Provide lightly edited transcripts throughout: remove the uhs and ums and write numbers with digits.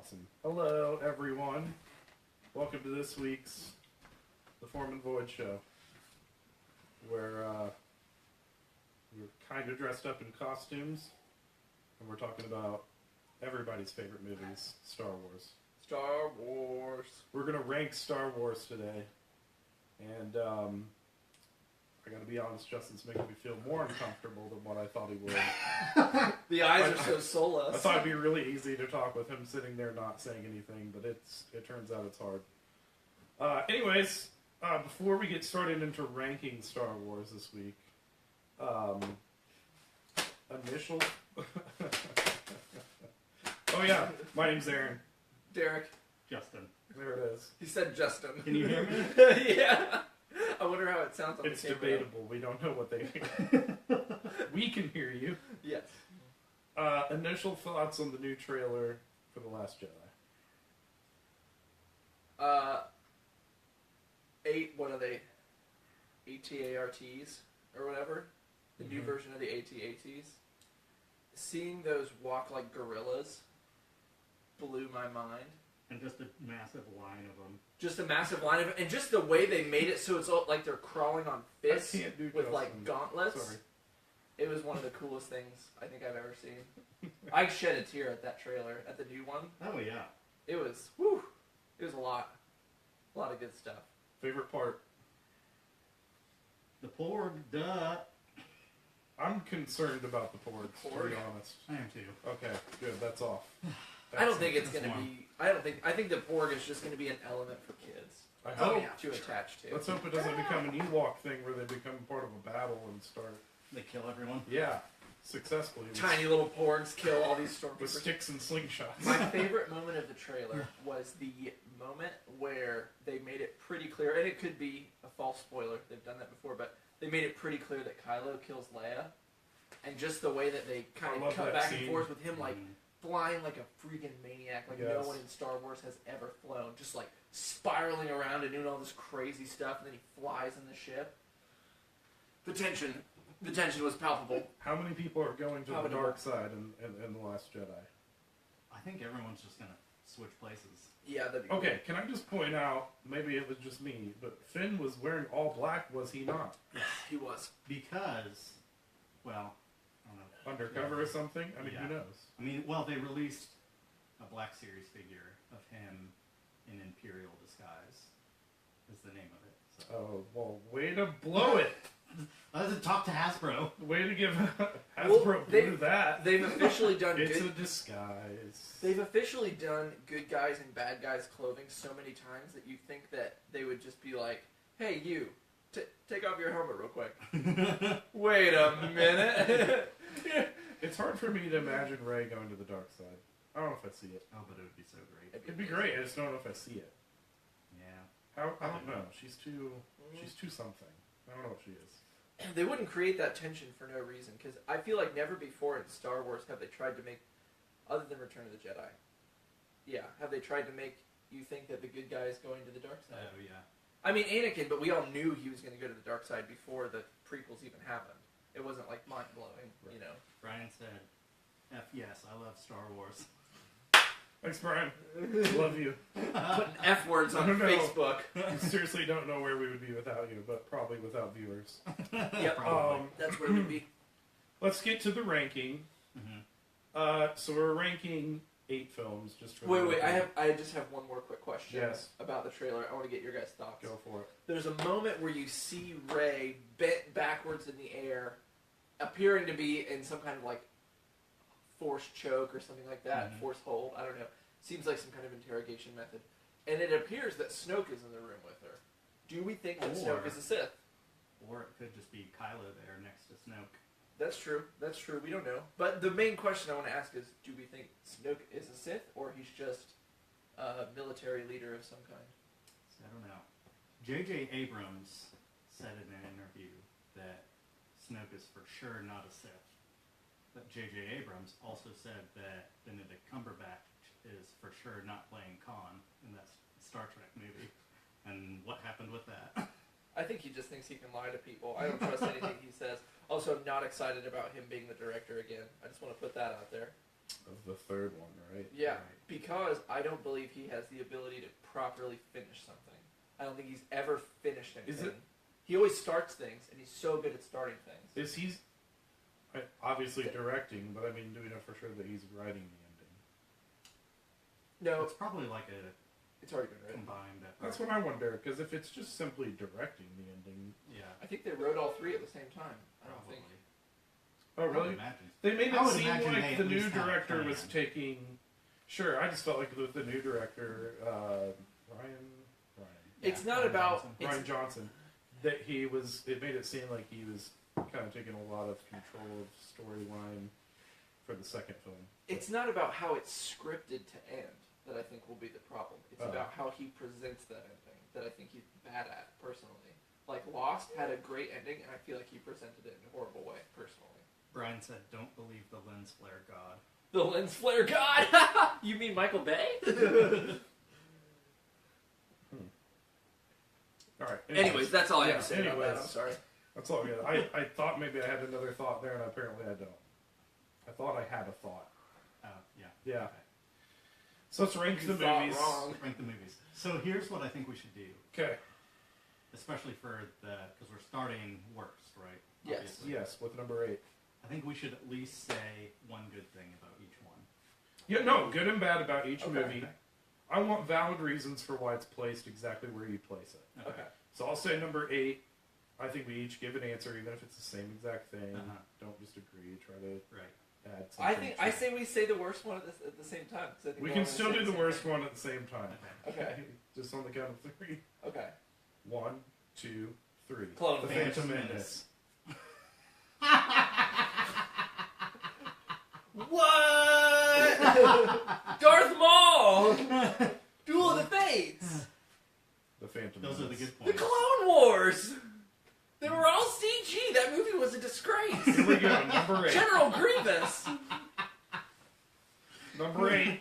Awesome. Hello, everyone. Welcome to this week's The Form and Void Show, where we're kind of dressed up in costumes, and we're talking about everybody's favorite movies, Star Wars. Star Wars. We're going to rank Star Wars today, and I gotta be honest, Justin's making me feel more uncomfortable than what I thought he would. The eyes are so soulless. I thought it'd be really easy to talk with him sitting there not saying anything, but it turns out it's hard. Anyways, before we get started into ranking Star Wars this week, initial... Oh yeah, my name's Aaron. Derek. Justin. There it is. He said Justin. Can you hear me? Yeah. I wonder how it sounds on It's the camera. debatable. We don't know what they hear. We can hear you. Yes. Initial thoughts on the new trailer for The Last Jedi. What are they? ATARTs or whatever? The new version of the AT-ATs. Seeing those walk like gorillas blew my mind. And just a massive line of them. Just a massive line of it, and just the way they made it so it's all like they're crawling on fists with like gauntlets. Sorry. It was one of the coolest things I think I've ever seen. I shed a tear at that trailer, at the new one. Oh yeah. It was, whew, it was a lot of good stuff. Favorite part? The Porg, duh. I'm concerned about the porgs, to be honest. I am too. Okay, good. That's off. I don't think it's going to be, I think the Porg is just going to be an element for kids. I hope. To attach to. Let's hope it doesn't become an Ewok thing where they become part of a battle and start. They kill everyone. Yeah, successfully. Tiny little Porgs kill all these stormtroopers. With sticks and slingshots. My favorite moment of the trailer was the moment where they made it pretty clear, and it could be a false spoiler, they've done that before, but they made it pretty clear that Kylo kills Leia, and just the way that they kind of cut back and forth with him, like, flying like a freaking maniac, like no one in Star Wars has ever flown, just like spiraling around and doing all this crazy stuff, and then he flies in the ship. The tension was palpable. How many people are going to the dark side in The Last Jedi? I think everyone's just gonna switch places. Yeah, that'd be Okay, can I just point out, maybe it was just me, but Finn was wearing all black, was he not? He was. Because, well, I don't know. Undercover or something? I mean, who knows? I mean, well, they released a Black Series figure of him in Imperial disguise, is the name of it. So. Oh, well, way to blow it! I had to talk to Hasbro. Way to give Hasbro blew that. They've officially done It's a disguise. They've officially done good guys and bad guys clothing so many times that you think that they would just be like, hey, you, take off your helmet real quick. Wait a minute. It's hard for me to imagine Rey going to the dark side. I don't know if I see it. Oh, but it would be so great. It'd be great. I just don't know if I see it. Yeah. I don't know. She's too something. I don't know what she is. They wouldn't create that tension for no reason, because I feel like never before in Star Wars have they tried to make, other than Return of the Jedi, have they tried to make you think that the good guy is going to the dark side? Oh, yeah. I mean, Anakin, but we all knew he was going to go to the dark side before the prequels even happened. It wasn't like mind-blowing, you know. Brian said, F yes, I love Star Wars. Thanks, Brian. Love you. Putting F words on Facebook. You seriously don't know where we would be without you, but probably without viewers. Yep, that's where we'd be. Let's get to the ranking. Mm-hmm. So we're ranking 8 films. Just for Wait. I just have one more quick question. Yes. About the trailer. I want to get your guys' thoughts. Go for it. There's a moment where you see Rey bent backwards in the air, appearing to be in some kind of like force choke or something like that, force hold, I don't know. Seems like some kind of interrogation method. And it appears that Snoke is in the room with her. Do we think that Snoke is a Sith? Or it could just be Kylo there next to Snoke. That's true. We don't know. But the main question I want to ask is, do we think Snoke is a Sith, or he's just a military leader of some kind? I don't know. J.J. Abrams said in an interview that Snoke is for sure not a Sith. But J.J. Abrams also said that Benedict Cumberbatch is for sure not playing Khan in that Star Trek movie. And what happened with that? I think he just thinks he can lie to people. I don't trust anything he says. Also, I'm not excited about him being the director again. I just want to put that out there. Of the third one, right? Yeah. Right. because I don't believe he has the ability to properly finish something. I don't think he's ever finished anything. He always starts things, and he's so good at starting things. Is he's obviously directing, but I mean, do we know for sure that he's writing the ending? No, It's probably like a it's already been written. combined effort. That's what I wonder, because if it's just simply directing the ending... Yeah, I think they wrote all three at the same time. I don't probably. think. Oh, I would really? imagine. They made I it would seem imagine they like at the new least had a director was plan. taking... Sure, I just felt like with the new director, Ryan, It's Yeah, not Ryan about- Johnson. It's- Ryan Johnson, that he was... It made it seem like he was kind of taking a lot of control of storyline for the second film. It's not about how it's scripted to end that I think will be the problem. It's Oh. about how he presents that ending that I think he's bad at, personally. Like, Lost had a great ending, and I feel like he presented it in a horrible way, personally. Brian said, "Don't believe the lens flare god." The lens flare god! You mean Michael Bay? All right. Anyways, that's all I have Yeah, to say about that. anyways. I'm sorry. That's all good. I thought maybe I had another thought there, and apparently I don't. I thought I had a thought. Yeah. Yeah. Okay. So let's rank You the thought movies. wrong. Rank the movies. So here's what I think we should do, Okay. especially for because we're starting worst, right? Yes. Obviously. Yes, with number 8. I think we should at least say one good thing about each one. Yeah, no, good and bad about each Okay. movie. I want valid reasons for why it's placed exactly where you place it. Okay. So I'll say number 8. I think we each give an answer, even if it's the same exact thing. Uh-huh. Don't just agree. Try to Right. add something. I say we say the worst one at the same time. 'Cause I think We we're can all still gonna do say the same worst thing. one at the same time. Okay. Just on the count of 3. Okay. 1, 2, 3. Clone The Wars. Phantom Menace. What? Darth Maul! Duel of the Fates! The Phantom Those Menace. are the good The points. Clone Wars! They were all CG! That movie was a disgrace! Here we go. Number 8. General Grievous! Number 8.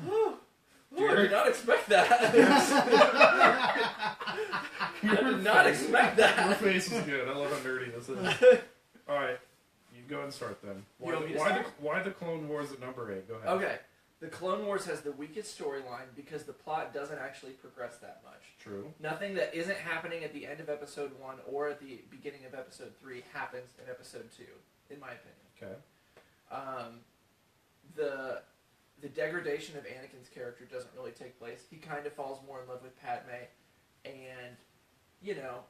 Ooh, I did not expect that. I did not expect Your that. face is good. I love how nerdy this is. Alright. You go and start then. You want me to why start? why the Clone Wars at number 8? Go ahead. Okay. The Clone Wars has the weakest storyline because the plot doesn't actually progress that much. True. Nothing that isn't happening at the end of episode 1 or at the beginning of episode 3 happens in episode 2, in my opinion. Okay. The degradation of Anakin's character doesn't really take place. He kind of falls more in love with Padme, and, you know,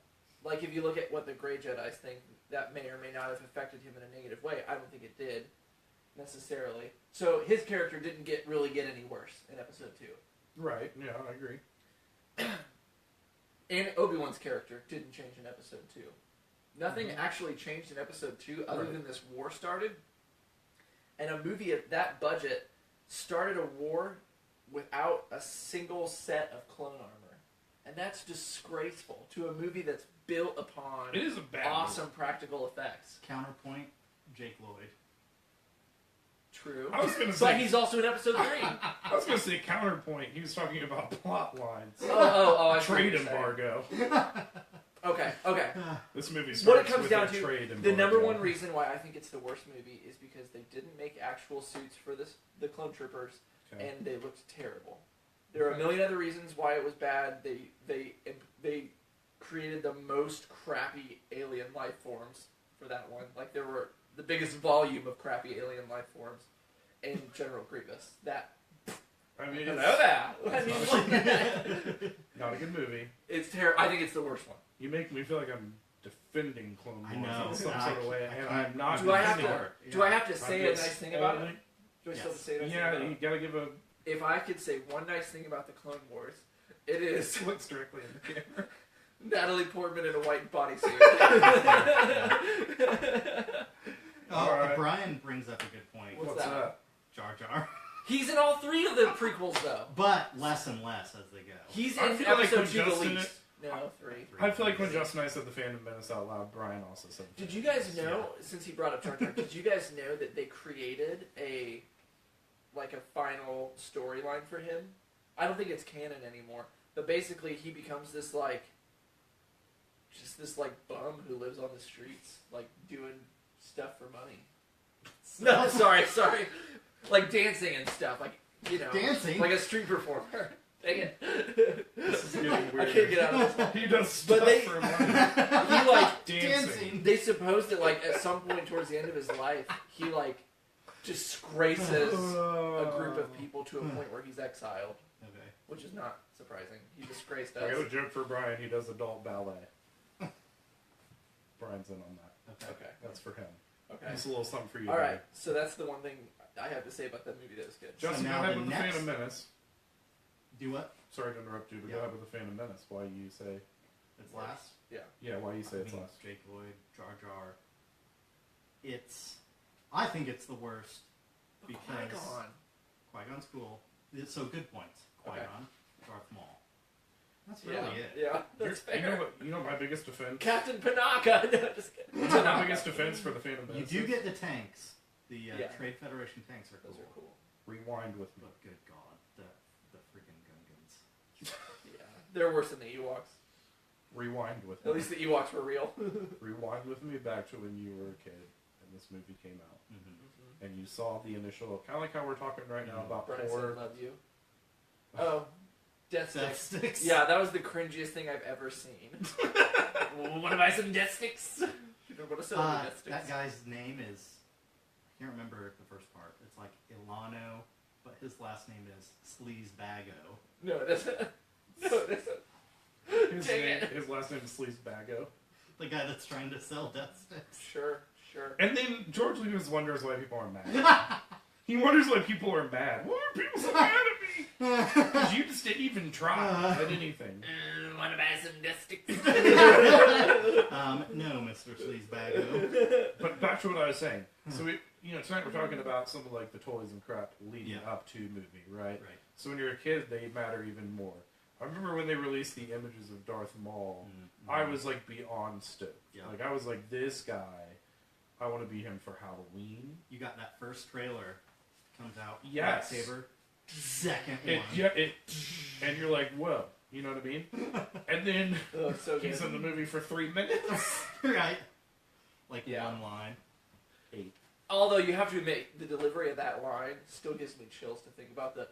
like if you look at what the Grey Jedis think, that may or may not have affected him in a negative way. I don't think it did, necessarily. So his character didn't really get any worse in episode 2. Right. Yeah, I agree. And Obi-Wan's character didn't change in episode 2. Nothing Mhm. actually changed in episode 2 other Right. than this war started. And a movie at that budget started a war without a single set of clone armor. And that's disgraceful to a movie that's built upon It is a bad awesome practical effects. Counterpoint: Jake Lloyd. True. I was gonna But say. he's also in episode 3. I was gonna say counterpoint. He was talking about plot lines. Oh, I see what Trade you're saying. embargo. Okay. This movie starts What it comes with down a to, trade embargo. the number one reason why I think it's the worst movie is because they didn't make actual suits for the clone troopers, Okay. and they looked terrible. There are a million other reasons why it was bad. They created the most crappy alien life forms for that one. Like, there were the biggest volume of crappy alien life forms in General Grievous. That I mean, I know it's that. I mean, not a good movie. it's terrible. I think it's the worst one. You make me feel like I'm defending Clone Wars I know. in some I- sort of way, I and can't- I'm not. Do I have defending to? her. Do I have to I'm say a just nice thing about it? only- Do I still have to Yes. say a nice thing Yeah, about you it? gotta give a If I could say one nice thing about the Clone Wars, it is looks directly in the camera. Natalie Portman in a white bodysuit. Alright. Brian brings up a good point. What's that? Jar Jar. He's in all 3 of the prequels, though. But less and less as they go. He's I in feel like episode when 2 the Justin- least. No, 3. I feel like when Justin and I said the Phantom Menace out loud, Brian also said. the Did you Phantom guys Menace. know, since he brought up Jar Jar, did you guys know that they created a final storyline for him? I don't think it's canon anymore, but basically he becomes this, just this, bum who lives on the streets, doing stuff for money. No, sorry. Like dancing and stuff. you know, Dancing? like a street performer. Dang it. This is getting I weird. can't get out of this. He does stuff But they- for money. He like Dancing. they supposed that like at some point towards the end of his life, he like disgraces a group of people to a point where he's exiled, Okay. which is not surprising. He disgraced I got us. a joke for Brian. He does adult ballet. Brian's in on that. Okay. Okay. That's for him. Okay. That's a little something for you. All buddy. right. So that's the one thing I have to say about that movie that was good. Justin, So go now ahead the with the next- Phantom Menace. Do what? Sorry to interrupt you, but Yeah. go ahead with the Phantom Menace. Why you say? It's last. Yeah, why you say it's last? Jake Lloyd, Jar Jar. I think it's the worst because Qui-Gon. Qui-Gon's cool. So good points. Qui-Gon, Darth Maul. That's really Yeah. it. Yeah. That's fair. You know my biggest defense. Captain Panaka. No, just kidding. My biggest defense for the Phantom You Menace. do is get the tanks. The Yeah. Trade Federation tanks are cool. Those are cool. rewind with me. But good God, the freaking Gungans. Yeah. They're worse than the Ewoks. Rewind with At me. least the Ewoks were real. Rewind with me back to when you were a kid and this movie came out, Mm-hmm. and you saw the initial, kind of like how we're talking right now about Brian poor. said, "Love you." Oh, Death Death Sticks. Sticks. Yeah, that was the cringiest thing I've ever seen. Want to buy some Death Sticks? You don't want to sell me Death Sticks. That guy's name is, I can't remember the first part. It's like Ilano, but his last name is Sleazebago. No, it isn't. No, it isn't. His, Dang name, it. his last name is Sleazebago. The guy that's trying to sell Death Sticks. Sure, sure. And then George Lucas wonders why people are mad. He wonders why people are mad. Why are people so mad at me? Because you just didn't even try at anything. Want to buy some Death Sticks? No, Mr. Sleazebago. But back to what I was saying. So tonight we're talking about some of like the toys and crap leading Yeah. up to movie, right? Right. So when you're a kid, they matter even more. I remember when they released the images of Darth Maul, Mm-hmm. I was like beyond stoked. Yeah. Like I was like, this guy, I want to be him for Halloween. You got that first trailer, comes out, Yes. lightsaber, second It, one. yeah, and you're like, whoa, you know what I mean? And then Oh, so good. he's in the movie for 3 minutes. Right. Like Yeah. one line. 8. Although you have to admit, the delivery of that line still gives me chills to think about the.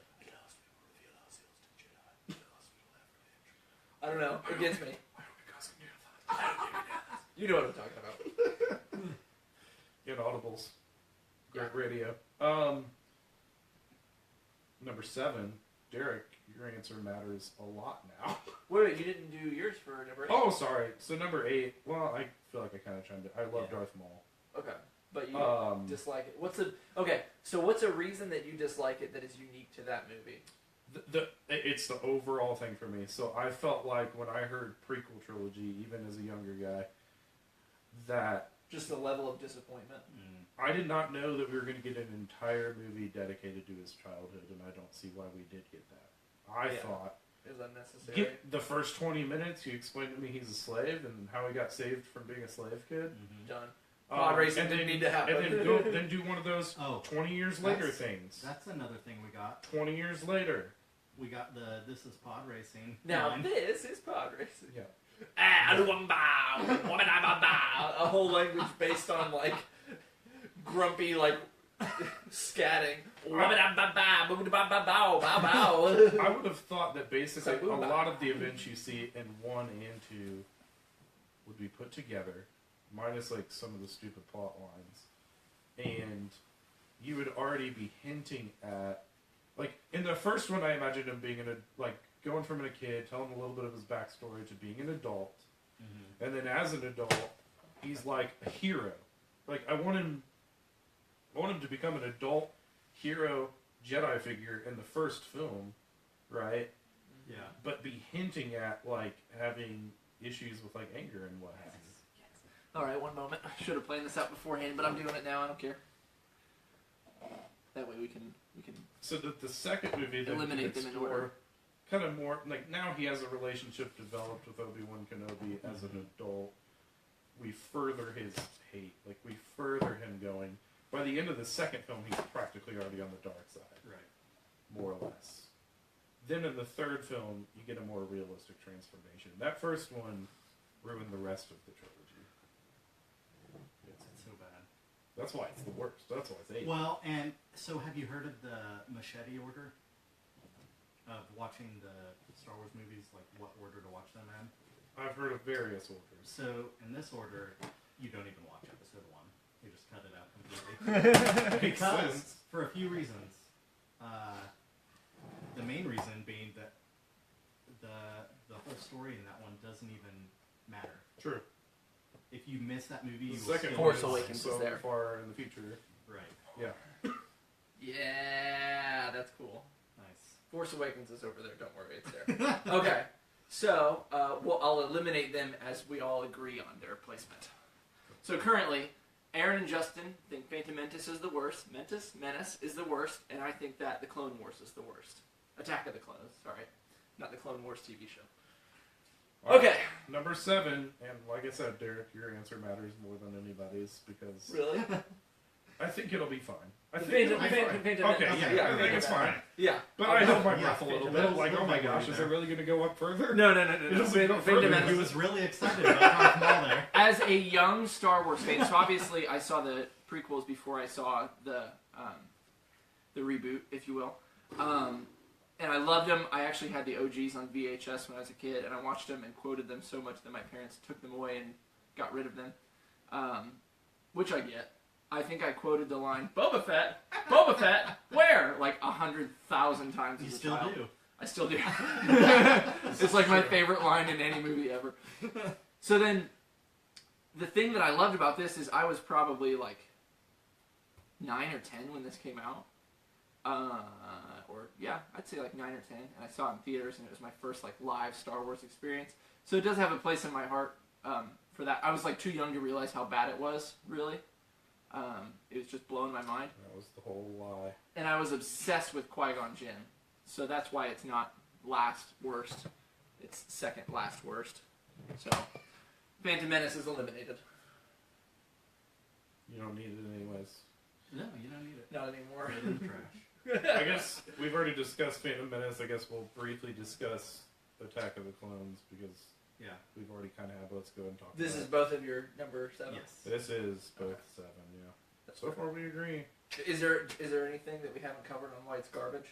I don't know. It gets me. You know what I'm talking about. Inaudibles. Great radio. Number 7, Derek, your answer matters a lot now. Wait, you didn't do yours for number 8? Oh, sorry. So number 8, well, I feel like I kind of chimed in. I love Yeah. Darth Maul. Okay. But you Um, dislike it. What's a reason that you dislike it that is unique to that movie? It's the overall thing for me. So I felt like when I heard prequel trilogy, even as a younger guy, that Just the level of disappointment. I did not know that we were going to get an entire movie dedicated to his childhood, and I don't see why we did get that. I Yeah. thought, Is unnecessary. get the first 20 minutes, you explained to me he's a slave and how he got saved from being a slave kid. Done. Pod racing and didn't then, need to happen. And then do one of those Oh, 20 years later that's- things. That's another thing we got. 20 years later. We got the This Is Pod Racing. Now line. this is pod racing. Yeah. A whole language based on like grumpy like scatting. I would have thought that basically It's like, a lot of the events you see in 1 and 2 would be put together, minus like some of the stupid plot lines, and you would already be hinting at, like in the first one, I imagined him being going from a kid, telling a little bit of his backstory to being an adult, and then as an adult, he's like a hero. Like I want him to become an adult hero Jedi figure in the first film, right? Yeah. But be hinting at like having issues with like anger and what have you. All right, one moment. I should have planned this out beforehand, but I'm doing it now. I don't care. That way we can. So that the second movie that Eliminate them in order. kind of more like now he has a relationship developed with Obi-Wan Kenobi as an adult. We further his hate, like we further him going. By the end of the second film, he's practically already on the dark side, Right. more or less. Then in the third film, you get a more realistic transformation. That first one ruined the rest of the trilogy. It's so bad. That's why it's the worst. That's why it's 8. Well, and so have you heard of the machete order? Of watching the Star Wars movies, like what order to watch them in? I've heard of various orders. So, in this order, you don't even watch episode 1. You just cut it out completely. Because, sense. for a few reasons. The main reason being that the whole story in that one doesn't even matter. True. If you miss that movie, you The will second still Force miss Awakens it. so is there. far in the future. Right. Yeah. Yeah, that's cool. Nice. Force Awakens is over there. Don't worry, it's there. Okay, so I'll eliminate them as we all agree on their placement. So currently, Aaron and Justin think Phantom Menace is the worst. Menace is the worst, and I think that the Clone Wars is the worst. Attack of the Clones, sorry, not the Clone Wars TV show. All right, Okay. Number 7, and like I said, Derek, your answer matters more than anybody's because Really? I think it'll be fine. I The think it'll be Phantom fine. Phantom Okay, Menace. yeah, I think it's fine. Yeah. But I held my Yeah, breath a little Phantom bit. Menace Like, will oh my be gosh, is it there. really going to go up further? No. It doesn't go Phantom further. Menace. He was really excited about Darth Maul there. As a young Star Wars fan, so obviously I saw the prequels before I saw the reboot, if you will, and I loved them. I actually had the OGs on VHS when I was a kid, and I watched them and quoted them so much that my parents took them away and got rid of them, which I get. I think I quoted the line Boba Fett, where?" like 100,000 times You as a still child. do. I still do. It's like my favorite line in any movie ever. So then, the thing that I loved about this is I was probably like 9 or 10 when this came out. I'd say like 9 or 10. And I saw it in theaters, and it was my first like live Star Wars experience. So it does have a place in my heart for that. I was like too young to realize how bad it was, really. It was just blowing my mind. That was the whole lie. And I was obsessed with Qui-Gon Jinn. So that's why it's not last worst. It's second last worst. So, Phantom Menace is eliminated. You don't need it anyways. No, you don't need it. Not anymore. Throw it in the trash. I guess we've already discussed Phantom Menace. I guess we'll briefly discuss Attack of the Clones because Yeah. we've already kind of had let's go and talk This about is both of your number 7. Yes. This is both 7, yeah. That's So perfect. far we agree. Is there anything that we haven't covered on why it's garbage?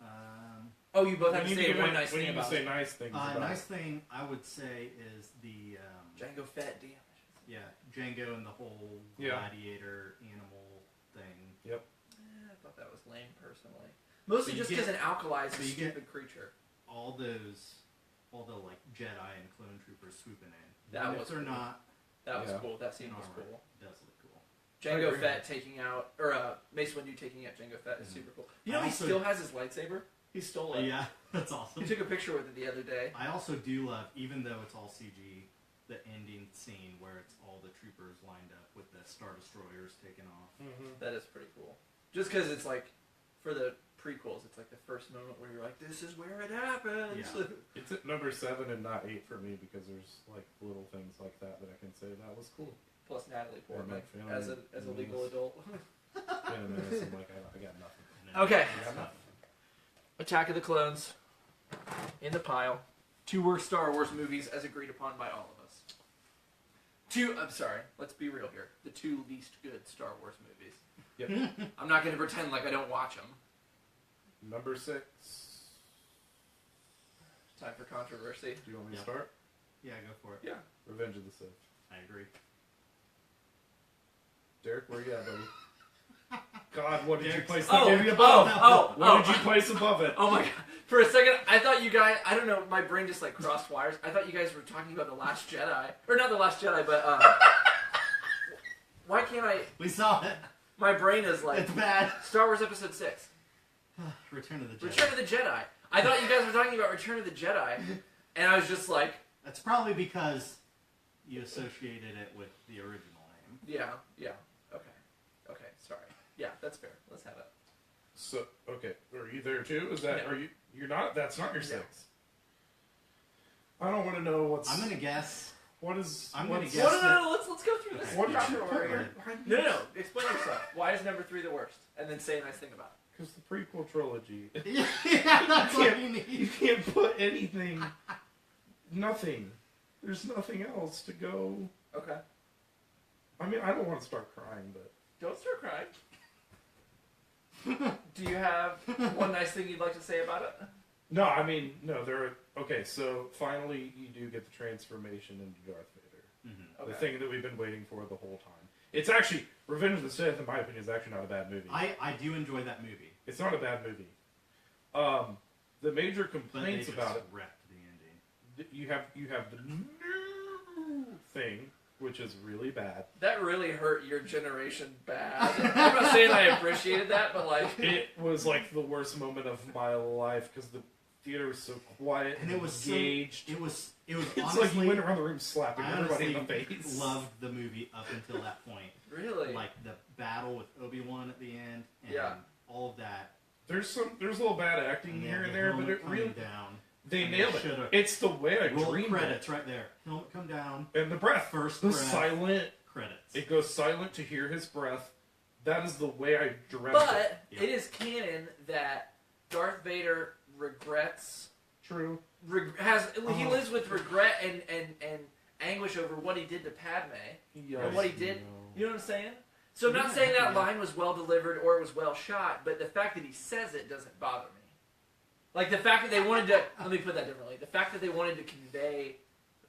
Um, Oh, you both have We to need say to one give it- nice we thing need to about say it. nice things about nice it. thing I would say is the Jango Fett, damn. Django and the whole Yeah. gladiator animal thing. Yep. I thought that was lame, personally. Mostly So you just get- because it alkalized so a you get- stupid creature. All the like Jedi and clone troopers swooping in. That Even was if they're cool. not That was Yeah. cool. That scene in was armor, cool. it does look cool. Jango agree. Fett taking out, or Mace Windu taking out Jango Fett is Mhm. super cool. You know, I he also- still has his lightsaber. He stole it. Yeah, that's awesome. He took a picture with it the other day. I also do love, even though it's all CG, the ending scene where it's all the troopers lined up with the Star Destroyers taking off. Mm-hmm. That is pretty cool. Just because it's like, for the prequels, it's like the first moment where you're like, this is where it happens. Yeah. It's at number 7 and not 8 for me because there's like little things like that I can say that was cool. Plus Natalie Portman like Phantom as a legal Menace. adult. Phantom Menace, I'm like, I got nothing. And then Okay. it's tough. Attack of the Clones in the pile. 2 worst Star Wars movies as agreed upon by all of us. Let's be real here. The 2 least good Star Wars movies. Yep. I'm not going to pretend like I don't watch them. Number 6. Time for controversy. Do you want me to Yep. start? Yeah, go for it. Yeah. Revenge of the Sith. I agree. Derek, where you at, buddy? God, what did you Derek's- place? Oh, What did you oh. place above it? Oh my god. For a second, I thought you guys, I don't know, my brain just like crossed wires. I thought you guys were talking about The Last Jedi. Or not The Last Jedi, but, why can't I, We saw it. my brain is like, It's bad. Star Wars Episode 6. Return of the Jedi. Return of the Jedi. I thought you guys were talking about Return of the Jedi. And I was just like, That's probably because you associated it with the original name. yeah, okay, sorry. Yeah, that's fair. Let's have it. So, okay, are you there too? Is that, No. are you, you're not? That's not your No. 6. I don't want to know what's, I'm gonna guess. what is, I'm gonna what's- guess No, let's go through this. What did you proper put? order. No, explain yourself. Why is number 3 the worst? And then say a nice thing about it. Because the prequel trilogy. Yeah, that's what you You need. can't put anything, nothing. There's nothing else to go. Okay. I mean, I don't want to start crying, but Don't start crying. Do you have one nice thing you'd like to say about it? No, I mean, no, okay, so finally you do get the transformation into Darth Vader. Mm-hmm. The thing that we've been waiting for the whole time. It's actually, Revenge of the Sith, in my opinion, is actually not a bad movie. I do enjoy that movie. It's not a bad movie. The major complaints about it, wrecked the ending. you have the new thing, which is really bad. That really hurt your generation bad. I'm not saying I appreciated that, but like... It was like the worst moment of my life because the theater was so quiet and it was engaged. It was It's honestly, like you went around the room slapping I everybody in honestly the face. loved the movie up until that point. Really? Like the battle with Obi-Wan at the end and all of that. There's a little bad acting And here and the there, but helmet it really coming down. they And nailed they it. should've- It's the way I Roll dreamed credits it. right there. Helmet come down. And the breath. First the breath. silent. Credits. It goes silent to hear his breath. That is the way I dreamt But it. it is canon that Darth Vader regrets... True. He lives with regret and anguish over what he did to Padme. And what he did. You know what I'm saying? So I'm not saying that line was well delivered or it was well shot, but the fact that he says it doesn't bother me. Like the fact that they wanted to, let me put that differently, the fact that they wanted to convey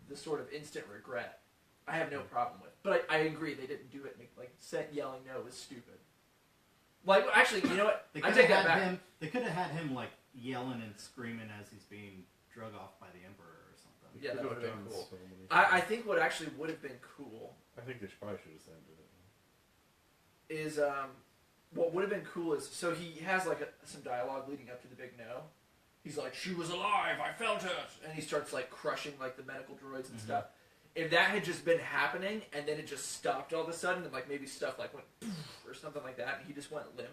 the sort of instant regret, I have no problem with. But I agree, they didn't do it, like yelling no was stupid. Like, actually, you know what? I take that back. They could have had him like yelling and screaming as he's being drug off by the Emperor or something. Yeah, that would have been cool. So many I things. think what actually would have been cool I think they probably should have ended it. is what would have been cool is so he has like some dialogue leading up to the big no. He's like, "She was alive, I felt it," and he starts like crushing like the medical droids and stuff. If that had just been happening and then it just stopped all of a sudden and like maybe stuff like went poof or something like that and he just went limp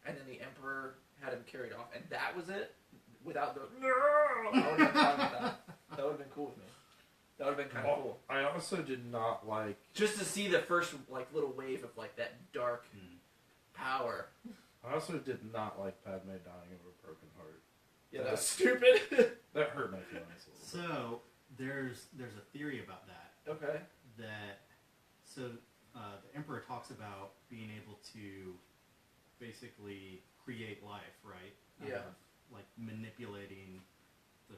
and then the Emperor had him carried off and that was it without the no, I would have been fine with that. That would have been cool with me. That would have been kind of cool. I also did not like Just to see the first like little wave of like that dark power. I also did not like Padme dying of a broken heart. Yeah, that was stupid. That hurt my feelings a little bit. So there's a theory about that. Okay. The Emperor talks about being able to basically create life, right? Yeah. Like manipulating the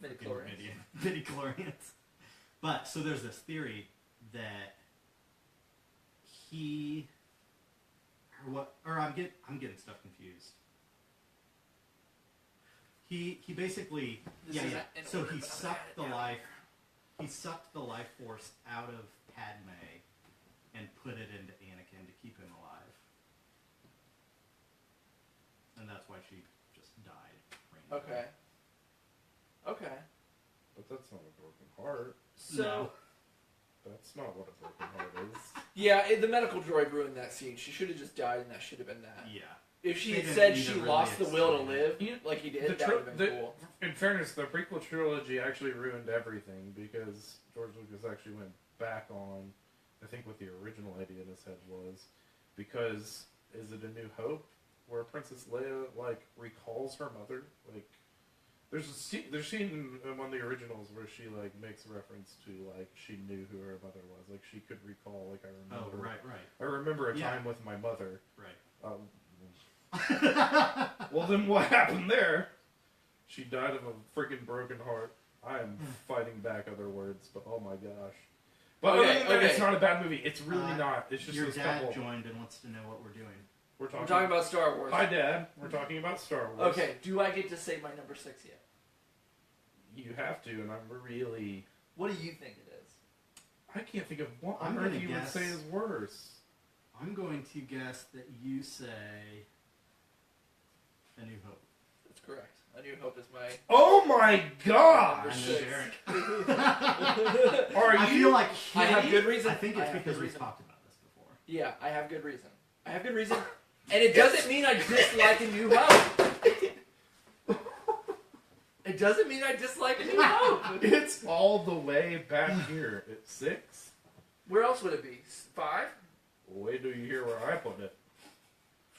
Midichlorians. midichlorians. But so there's this theory that he I'm getting stuff confused. He basically So he sucked the life force out of Padme and put it into Anakin to keep him alive. And that's why she just died. Okay. Okay. But that's not a broken heart. So No. That's not what a broken heart is. yeah, the medical droid ruined that scene. She should have just died, and that should have been that. Yeah. If she They had didn't said need she to really lost the will to explain live, it. like he did, that would have been cool. In fairness, the prequel trilogy actually ruined everything because George Lucas actually went back on, I think, what the original idea in his head was. Because, is it A New Hope? Where Princess Leia, like, recalls her mother? Like, there's a scene in one of the originals where she, like, makes a reference to, like, she knew who her mother was. Like, she could recall, like, I remember. Oh, right. I remember a Yeah. time with my mother. Right. Well, then what happened there? She died of a freaking broken heart. I am fighting back other words, but oh my gosh. But Okay, other than that, okay. it's not a bad movie. It's really not. It's just Your this dad couple. joined and wants to know what we're doing. We're We're talking about Star Wars. Hi, Dad. We're talking about Star Wars. Okay, do I get to say my number 6 yet? You have to, and I'm really. What do you think it is? I can't think of what I'm on earth gonna you would guess- say is worse. I'm going to guess that you say A New Hope. That's correct. A New Hope is my Oh my god! number I know 6. Derek. Are I you? feel like I have good reason. I think I it's have because good we've reason. talked about this before. Yeah, I have good reason. I have good reason. And it doesn't mean I dislike A New Hope. It doesn't mean I dislike A New Hope. It's all the way back here at 6. Where else would it be? 5? Wait till you hear where I put it.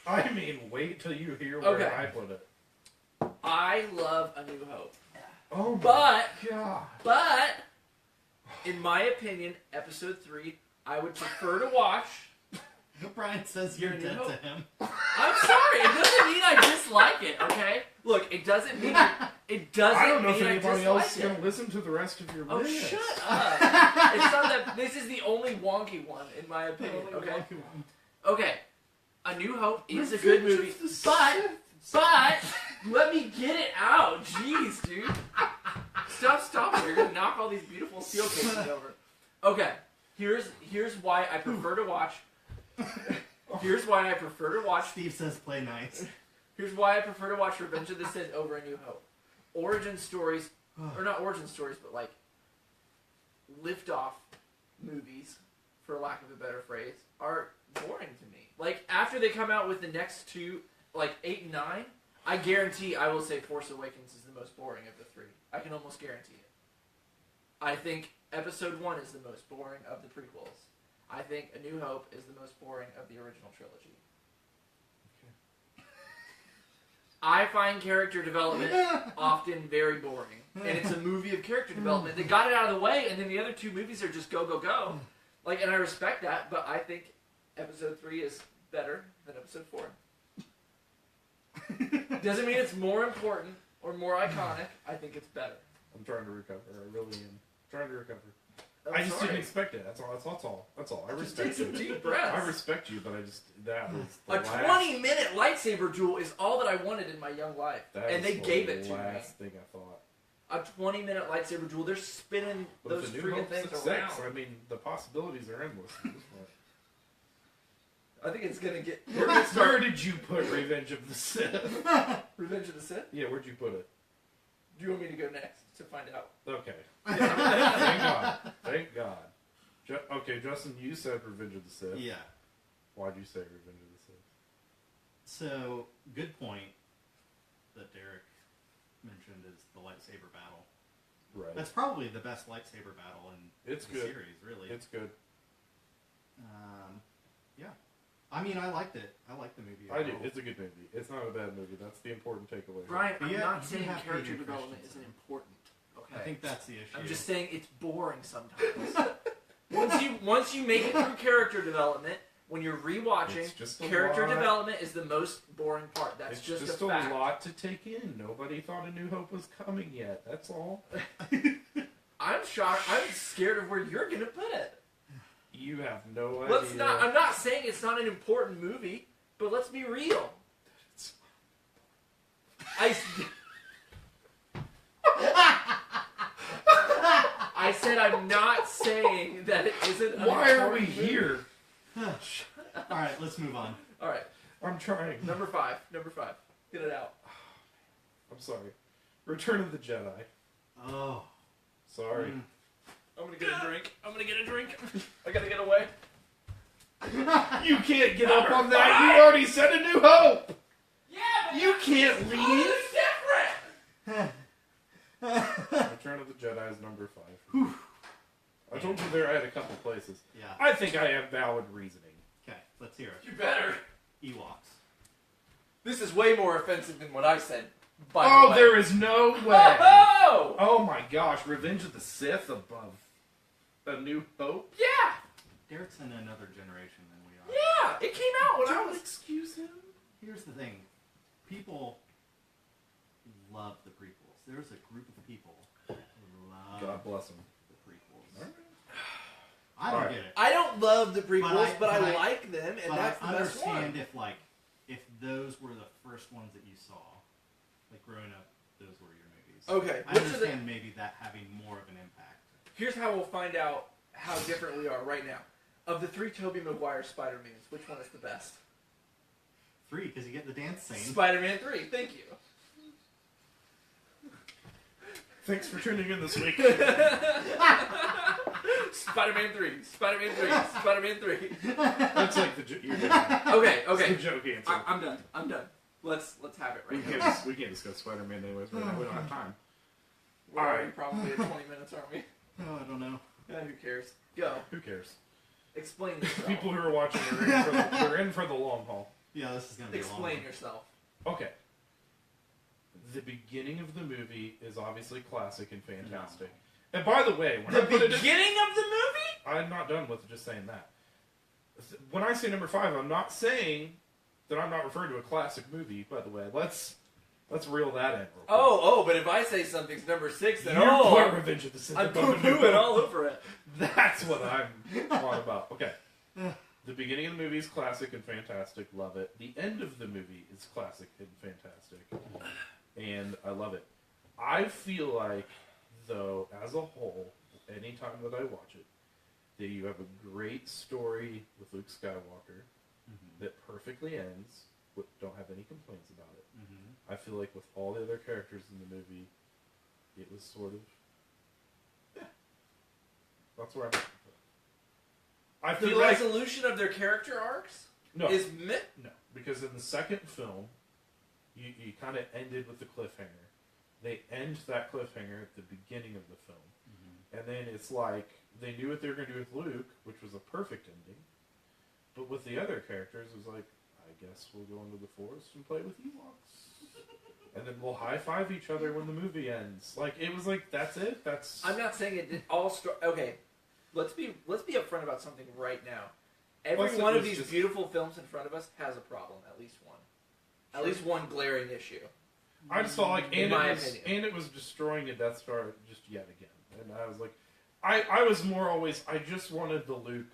I mean, wait till you hear where Okay. I put it. I love A New Hope. Oh my But, god. but, in my opinion, Episode 3, I would prefer to watch Brian says you're You're dead new. to him. I'm sorry. It doesn't mean I dislike it. Okay. Look, it doesn't mean it doesn't. I don't know if mean anybody I else is dislike going to listen to the rest of your Oh, minutes. shut up! It's not that. This is the only wonky one, in my opinion. Okay. Okay. A New Hope is a good movie, but let me get it out. Jeez, dude. Stop it. You're gonna knock all these beautiful steel cases over. Okay. Here's why I prefer to watch. Here's why I prefer to watch. Steve says play nice. Here's why I prefer to watch Revenge of the Sith over A New Hope. Origin stories, or not origin stories, but like lift-off movies, for lack of a better phrase, are boring to me. Like, after they come out with the next two, like 8 and 9, I guarantee I will say Force Awakens is the most boring of the three. I can almost guarantee it. I think Episode 1 is the most boring of the prequels. I think A New Hope is the most boring of the original trilogy. I find character development often very boring. And it's a movie of character development. They got it out of the way, and then the other two movies are just go, go, go. Like, and I respect that, but I think Episode 3 is better than Episode 4. Doesn't mean it's more important or more iconic. I think it's better. I'm trying to recover. I really am. Trying to recover. I'm I just sorry. didn't expect it. That's all. I Just take respect some you. deep breaths. I respect you, but that was the A last, 20-minute lightsaber duel is all that I wanted in my young life. that And was they the gave it to me. last thing I thought. A 20-minute lightsaber duel. They're spinning But those if the New freaking Hope's things a around. 6, I mean, the possibilities are endless at this point. I think it's gonna get. We're gonna start Where did you put Revenge of the Sith? Revenge of the Sith. Yeah, where'd you put it? Do you want me to go next to find out? Okay. Thank God. Thank God. Okay, Justin, you said Revenge of the Sith. Yeah. Why'd you say Revenge of the Sith? So, good point that Derek mentioned is the lightsaber battle. Right. That's probably the best lightsaber battle in It's the good. series, really. It's good. Yeah. I mean, I liked it. I liked the movie. I do. overall. It's a good movie. It's not a bad movie. That's the important takeaway. Brian, I'm Yeah, not you saying have character Hayden development isn't Christensen. important. Okay. I think that's the issue. I'm just saying it's boring sometimes. once you make it through character development, when you're rewatching, It's just a character lot. development is the most boring part. That's It's just a a fact. lot to take in. Nobody thought A New Hope was coming yet. That's all. I'm shocked. I'm scared of where you're gonna put it. You have no idea. I'm not saying it's not an important movie, but let's be real. I said I'm not saying that it isn't. An Why are important we movie. here? All right, let's move on. All right, I'm trying. number five. Get it out. I'm sorry. Return of the Jedi. Oh. Sorry. I'm gonna get a drink. I gotta get away. You can't get up on that. You already said A New Hope. Yeah, but You can't leave. it's different. Return of the Jedi is number 5. I told you there I had a couple places. Yeah. I think I have valid reasoning. Okay, let's hear it. You better. Ewoks. This is way more offensive than what I said. By Oh, the way. there is no way. Oh! Oh my gosh, Revenge of the Sith above A New Hope? Yeah! Derek's in another generation than we are. Yeah! It came out when I Don't was... excuse him. Here's the thing. People love the prequels. There's a group of people who love God bless him. the prequels. Alright. I don't Alright. get it. I don't love the prequels, but I but I- like them, and But that's I the best one. understand if those were the first ones that you saw, like growing up, those were your movies. Okay, I which of the... understand maybe that having more of an impact. Here's how we'll find out how different we are right now. Of the 3 Tobey Maguire Spider-Mans, which one is the best? 3, because you get the dance scene. Spider-Man 3, thank you. Thanks for tuning in this week. Spider-Man 3, Spider-Man 3, Spider-Man 3. That's like the joke. Okay, It's okay. the joke answer. I'm done. Let's have it We right now. can't discuss Spider-Man anyways right now. We don't have time. We're already probably at 20 minutes, aren't we? Oh, I don't know. Yeah, who cares? Go. Who cares? Explain yourself. People who are watching they're in for the long haul. Yeah, this is going to be a long Explain one. yourself. Okay. The beginning of the movie is obviously classic and fantastic. And by the way, when The I put it in, beginning of the movie? I'm not done with just saying that. when I say number 5, I'm not saying that I'm not referring to a classic movie. By the way, let's reel that in. Real quick. Oh, but if I say something's number 6, then You put Revenge of the Sith. I'm above A New poo-pooing Hope. all over it. That's what I'm on about. Okay. The beginning of the movie is classic and fantastic. Love it. The end of the movie is classic and fantastic. And I love it. I feel like, though, as a whole, anytime that I watch it, that you have a great story with Luke Skywalker that perfectly ends. Don't have any complaints about it. I feel like with all the other characters in the movie, it was sort of... That's where I'm at. I The feel like... resolution of their character arcs No. is meh. No, because in the second film, you kind of ended with the cliffhanger. They end that cliffhanger at the beginning of the film. And then it's like, they knew what they were going to do with Luke, which was a perfect ending. But with the other characters, it was like, I guess we'll go into the forest and play with Ewoks. And then we'll high-five each other when the movie ends. Like, it was like, that's it? That's... I'm not saying it did all... Okay, let's be upfront about something right now. Every Plus, it one of was these just- beautiful films in front of us has a problem, at least one. At least one glaring issue. I just felt like, In my opinion. and it was destroying a Death Star just yet again. And I was like, I was more always, I just wanted the Luke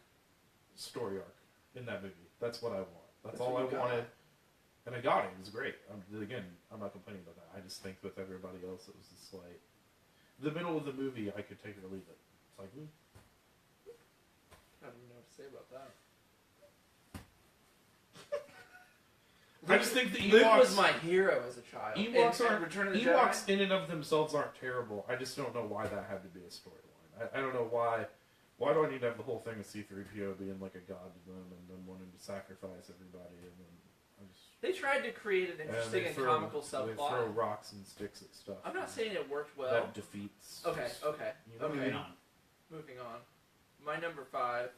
story arc in that movie. That's what I want. That's all I what you got. wanted. And I got it. It was great. Again, I'm not complaining about that. I just think with everybody else, it was just like, the middle of the movie, I could take it or leave it. It's like, I don't even know what to say about that. I just think the Ewoks... Luke was my hero as a child. Ewoks And aren't... Return of the Ewoks Jedi. in and of themselves aren't terrible. I just don't know why that had to be a storyline. I don't know why... Why do I need to have the whole thing of C-3PO being like a god to them and then wanting to sacrifice everybody and then... They tried to create an interesting and comical They subplot. throw rocks and sticks at stuff. I'm not saying it worked well. That defeats... Okay. You know, Moving on. Moving on. My number 5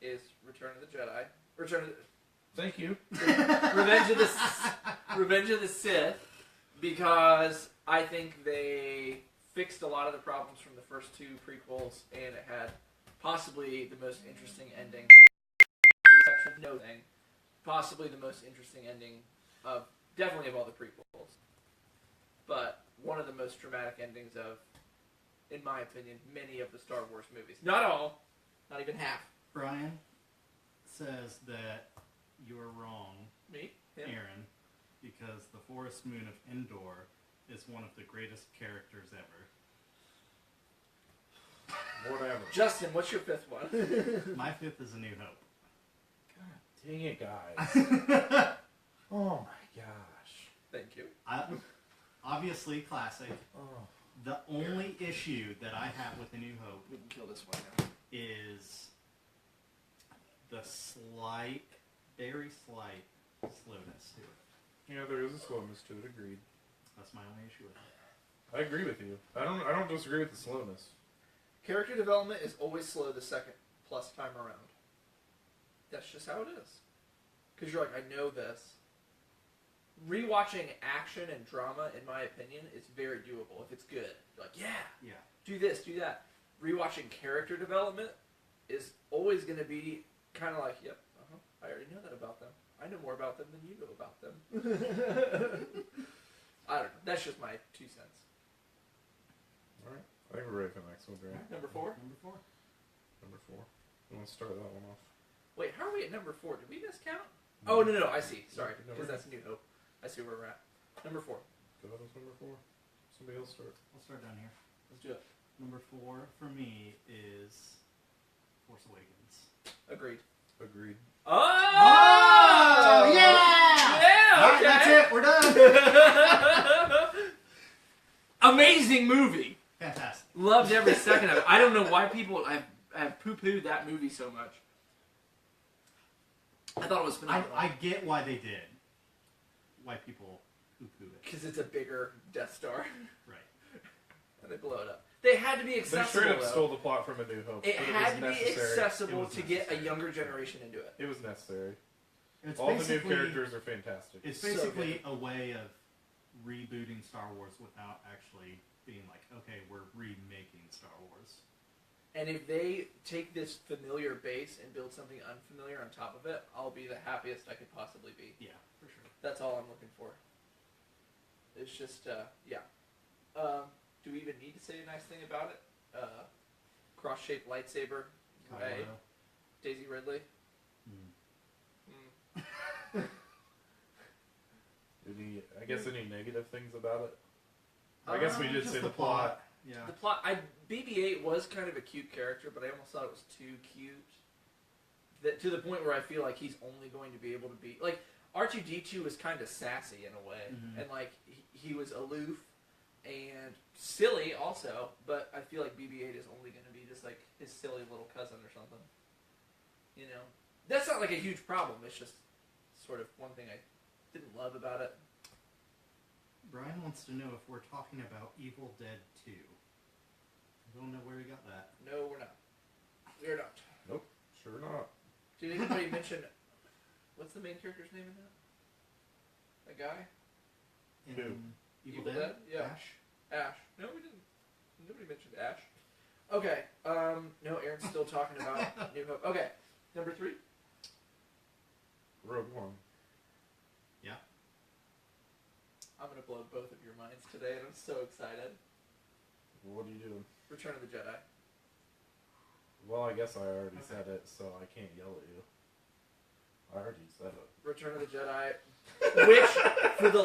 is Return of the Jedi. Thank you. Revenge of the Sith, because I think they fixed a lot of the problems from the first 2 prequels, and it had possibly the most interesting ending, with the exception of no thing, possibly the most interesting ending of definitely of all the prequels, but one of the most dramatic endings of, in my opinion, many of the Star Wars movies. Not all, not even half. Brian says that you are wrong, Me? Him? Aaron, because the Forest Moon of Endor is one of the greatest characters ever. Whatever. Justin, what's your 5th one? My 5th is A New Hope. God dang it, guys. Oh my gosh. Thank you. Obviously classic. Oh. The only issue that I have with A New Hope We can kill this one now. is the slight, very slight slowness to it. Yeah, there is a slowness to it, agreed. That's my only issue with it. I agree with you. I don't disagree with the slowness. Character development is always slow the second plus time around. That's just how it is. Because you're like, I know this. Rewatching action and drama, in my opinion, is very doable if it's good. You're like, yeah, do this, do that. Rewatching character development is always going to be kind of like, yep, I already know that about them. I know more about them than you know about them. I don't know. That's just my 2 cents. Alright. I think we're ready for the next one, right? Number 4? Number 4. Number 4. You want to start that one off? Wait, how are we at number 4? Did we miscount? Oh, no, I see. Sorry, No, because we're- that's New Hope. I see where we're at. Number 4. Go ahead with number 4. Somebody else start. I'll start down here. Let's do it. Number 4 for me is Force Awakens. Agreed. Agreed. Oh! yeah! Yeah, All right, okay. that's it. We're done. Amazing movie. Fantastic. Loved every second of it. I don't know why people have poo-pooed that movie so much. I thought it was phenomenal. I get why they did. Why people poo-poo it. Because it's a bigger Death Star. Right. And they blow it up. They had to be They accessible, straight up though. stole the plot from A New Hope. It had to be necessary. accessible It was to get a necessary. younger generation into it. It was necessary. It's All the new basically- characters are fantastic. It's So basically a way of rebooting Star Wars without actually being like, okay, we're remaking Star Wars. And if they take this familiar base and build something unfamiliar on top of it, I'll be the happiest I could possibly be. Yeah, for sure. That's all I'm looking for. It's just, yeah. Do we even need to say a nice thing about it? Cross-shaped lightsaber. Hey. Daisy Ridley. Any negative things about it? I guess we did Just say the plot. Yeah. The plot, BB-8 was kind of a cute character, but I almost thought it was too cute. That to the point where I feel like he's only going to be able to be like R2-D2 was kind of sassy in a way, and like he was aloof and silly also. But I feel like BB-8 is only going to be just like his silly little cousin or something. You know, that's not like a huge problem. It's just sort of one thing I didn't love about it. Brian wants to know if we're talking about Evil Dead 2. I don't know where he got that. No, we're not. We're not. Nope, sure not. Did anybody mention what's the main character's name in that? That guy? In Who? Evil Evil Dead? Dead? Yeah. Ash? Ash. No, we didn't. Nobody mentioned Ash. Okay. No, Aaron's still talking about New Hope. Okay. Number 3. Rogue One. Yeah. I'm gonna blow both of your minds today, and I'm so excited. What are you doing? Return of the Jedi. Well, I guess I already said it, so I can't yell at you. I already said it. Return of the Jedi, which for the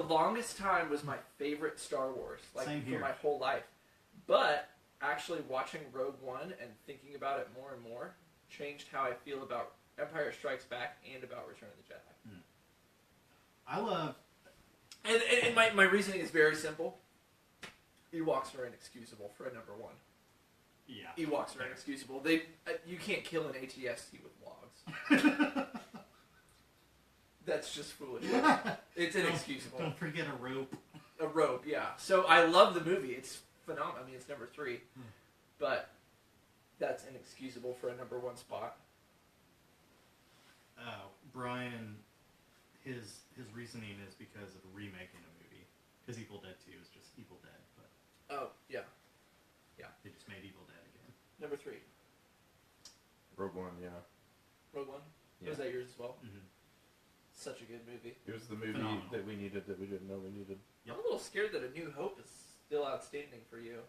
longest time was my favorite Star Wars, like Same for here. my whole life. But actually watching Rogue One and thinking about it more and more changed how I feel about Empire Strikes Back and about Return of the Jedi. I love... And my reasoning is very simple. Ewoks are inexcusable for a number 1. Yeah. Ewoks are inexcusable. They you can't kill an AT-ST with logs. That's just foolish. It's inexcusable. Don't forget a rope. A rope, yeah. So I love the movie. It's phenomenal. I mean, it's number 3, but that's inexcusable for a number 1 spot. Brian, his reasoning is because of remaking a movie. Because Evil Dead 2 is just Evil Dead, but Oh yeah, they just made Evil Dead again. number 3. Rogue One, yeah. Rogue One. Yeah. Was that yours as well? Mm-hmm. Such a good movie. It was the movie Phenomenal. that we needed that we didn't know we needed. I'm a little scared that A New Hope is still outstanding for you.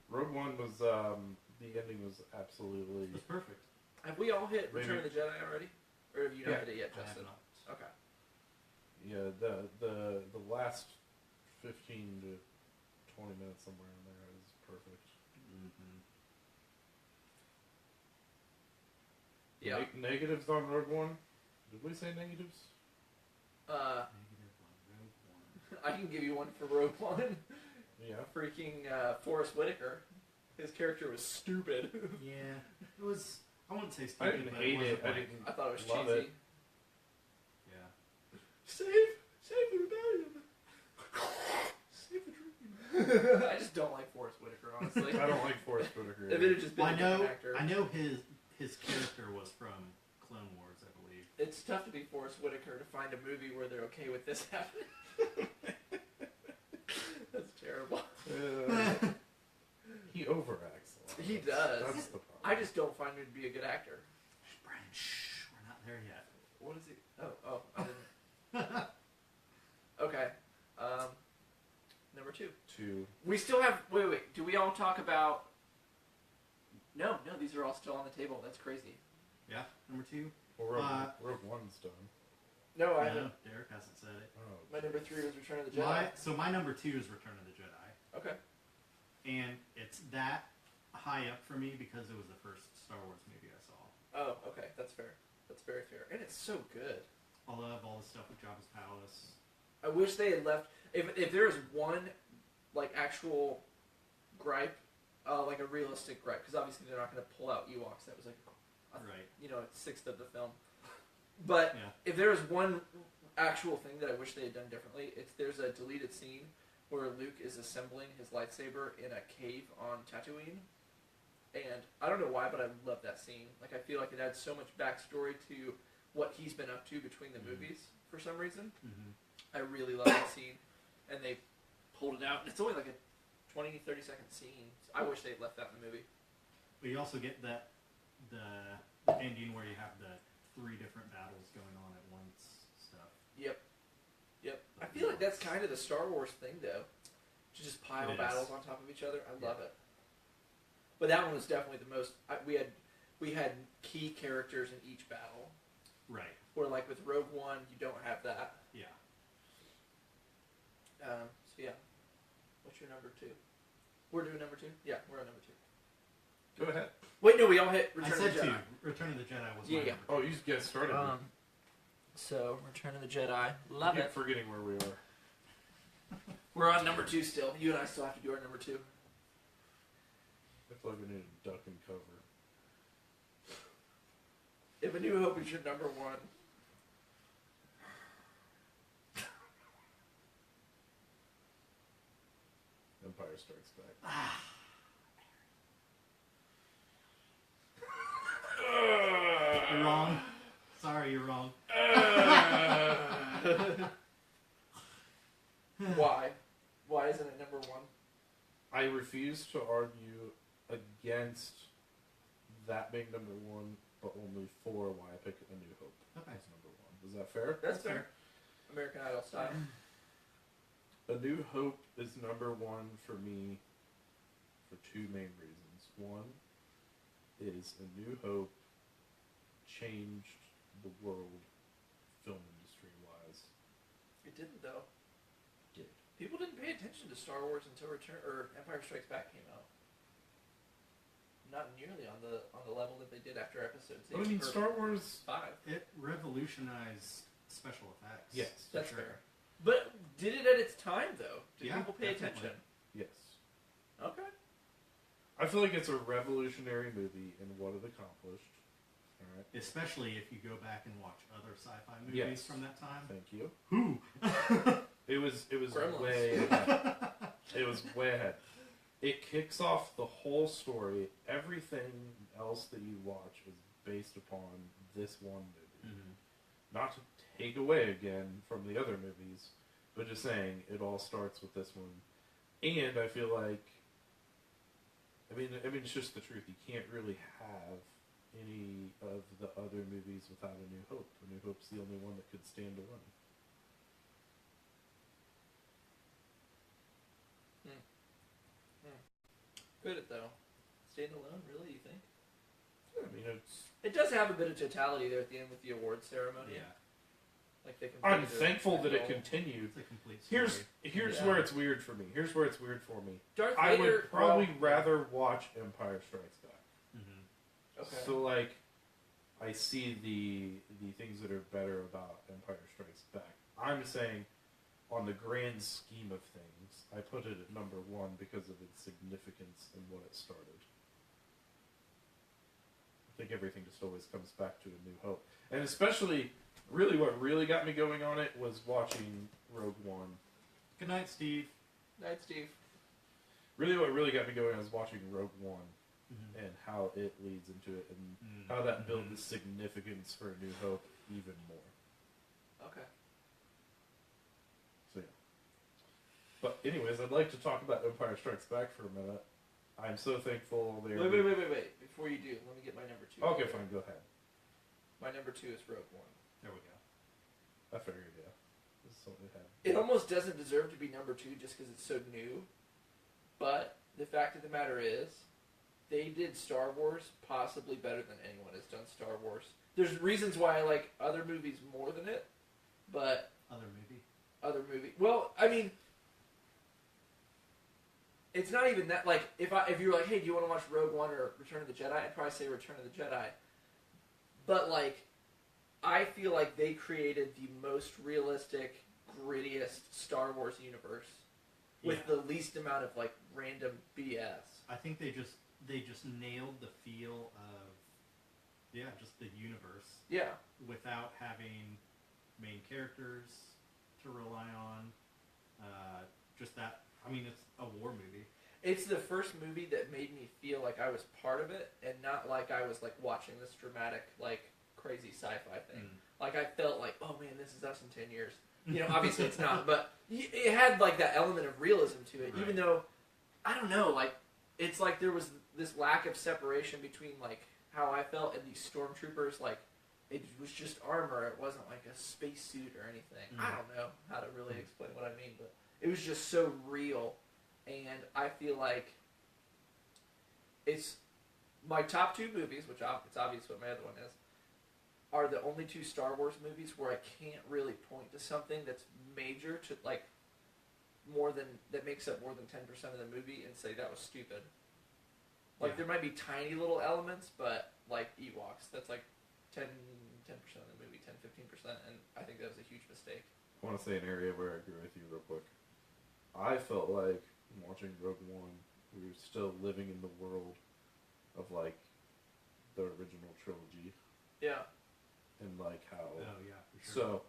Rogue One was, the ending was absolutely... It was perfect. Have we all hit Maybe. Return of the Jedi already? Or have you not Yeah. hit it yet, I have Justin? not. Okay. Yeah, the last 15 to 20 minutes somewhere in there is perfect. Mm-hmm. Yeah. Negatives on Rogue One? Did we say negatives? Negative on Rogue One. I can give you one for Rogue One. Yeah. Freaking Forrest Whitaker. His character was stupid. Yeah. It was... I wouldn't say I stupid, didn't but hate wasn't it. I like- didn't I thought it was love cheesy. it. Yeah. Save the rebellion. Save the dream. I just don't like Forrest Whitaker, honestly. I don't like Forrest Whitaker. If it had just been Well, a different actor. I know his character was from Clone Wars, I believe. It's tough to be Forrest Whitaker to find a movie where they're okay with this happening. That's terrible. He overacts a lot. He does. That's the problem. I just don't find him to be a good actor. Brian, shh, we're not there yet. What is he? Oh, I didn't. Okay. Number 2. Two. We still have. Wait. Do we all talk about? No. These are all still on the table. That's crazy. Yeah, number 2. Well, Rogue One's done. No, I No, haven't. Derek hasn't said it. Oh. My number 3 was Return of the Jedi. So my number 2 is Return of the Jedi. Okay. And it's that high up for me because it was the first Star Wars movie I saw. Oh, okay. That's fair. That's very fair. And it's so good. I love all the stuff with Jabba's Palace. I wish they had left. If there is one, like, actual gripe, like a realistic gripe, because obviously they're not going to pull out Ewoks. That was like, Right. a sixth of the film. But Yeah. if there is one actual thing that I wish they had done differently, there's a deleted scene where Luke is assembling his lightsaber in a cave on Tatooine. And I don't know why, but I love that scene. Like, I feel like it adds so much backstory to what he's been up to between the movies for some reason. Mm-hmm. I really love that scene. And they pulled it out. And it's only like a 20, 30-second scenes. I wish they'd left that in the movie. But you also get the ending where you have the 3 different battles going on at once stuff. Yep. I feel like that's kind of the Star Wars thing, though. To just pile It is. battles on top of each other. I love it. But that one was definitely the most. We had key characters in each battle. Right. Where, like, with Rogue One, you don't have that. Yeah. So, yeah. What's your number 2? We're doing number 2? Yeah, we're on number 2. Go ahead. Wait, no, we all hit I Return said of the Jedi. 2. Return of the Jedi was Yeah, my yeah. number. Oh, you just get started. So, Return of the Jedi. I Love keep it. forgetting where we are. We're on number 2 still. You and I still have to do our number 2. I feel like we need a duck and cover. If A New Hope is your number 1. Empire Strikes Back. You're wrong. Sorry, you're wrong. Why? Why isn't it number 1? I refuse to argue against that being number 1, but only for why I pick A New Hope Okay. as number 1. Is that fair? That's fair. American Idol style. A New Hope is number 1 for me for 2 main reasons. One is A New Hope changed the world film industry wise. It didn't, though. Did. People didn't pay attention to Star Wars until Empire Strikes Back came out. Not nearly on the level that they did after Episode 6. But I mean, or Star Wars. 5. It revolutionized special effects. Yes. for That's sure. fair. But did it at its time, though? Did Yeah, people pay definitely. attention? Yes. Okay. I feel like it's a revolutionary movie in what it accomplished. All right. Especially if you go back and watch other sci-fi movies Yes. from that time. Thank you. Who? It was Gremlins. way ahead. It was way ahead. It kicks off the whole story. Everything else that you watch is based upon this one movie. Mm-hmm. Not to take away again from the other movies, but just saying it all starts with this one. And I feel like, I mean, it's just the truth. You can't really have any of the other movies without A New Hope. A New Hope's the only one that could stand alone. Could it, though? Stand alone, really, you think? I mean, It does have a bit of totality there at the end with the awards ceremony. Yeah. Like they I'm completed thankful that it role. continued. It's a complete story. Here's Yeah. where it's weird for me. Here's where it's weird for me. Darth I Vader, would probably well, rather watch Empire Strikes Back. Mm-hmm. Okay. So like, I see the things that are better about Empire Strikes Back. I'm saying, on the grand scheme of things, I put it at number 1 because of its significance and what it started. I think everything just always comes back to A New Hope, and especially, really, what really got me going on it was watching Rogue One. Good night, Steve. Night, Steve. Really, what really got me going was watching Rogue One Mm-hmm. and how it leads into it, and Mm-hmm. how that built the significance for A New Hope even more. Okay. So yeah. But anyways, I'd like to talk about Empire Strikes Back for a minute. I'm so thankful they Wait. Before you do, let me get my number 2. Okay, fine, go ahead. My number 2 is Rogue One. There we go. I figured, yeah. This is something we had. It almost doesn't deserve to be number 2 just because it's so new. But the fact of the matter is, they did Star Wars possibly better than anyone has done Star Wars. There's reasons why I like other movies more than it, but other movie. Well, I mean, it's not even that. Like, if you were like, hey, do you want to watch Rogue One or Return of the Jedi? I'd probably say Return of the Jedi. But like, I feel like they created the most realistic, grittiest Star Wars universe with the least amount of like random BS. I think they just nailed the feel of just the universe Yeah. without having main characters to rely on. Just that. I mean, it's a war movie. It's the first movie that made me feel like I was part of it and not like I was like watching this dramatic, like crazy sci-fi thing. Like I felt like, oh man, this is us in 10 years. You know, obviously it's not, but it had like that element of realism to it, Right. even though I don't know, like, it's like there was this lack of separation between, like, how I felt and these stormtroopers, like, it was just armor, it wasn't like a spacesuit or anything. I don't know how to really explain what I mean, but it was just so real, and I feel like it's my top 2 movies, which it's obvious what my other one is, are the only 2 Star Wars movies where I can't really point to something that's major to, like, that makes up more than 10% of the movie and say that was stupid. Like, there might be tiny little elements, but, like, Ewoks, that's like 10% of the movie, 10-15%, and I think that was a huge mistake. I want to say an area where I agree with you real quick. I felt like watching Rogue One, we were still living in the world of, like, the original trilogy. Yeah. And, like, how... Oh, yeah, for sure. So,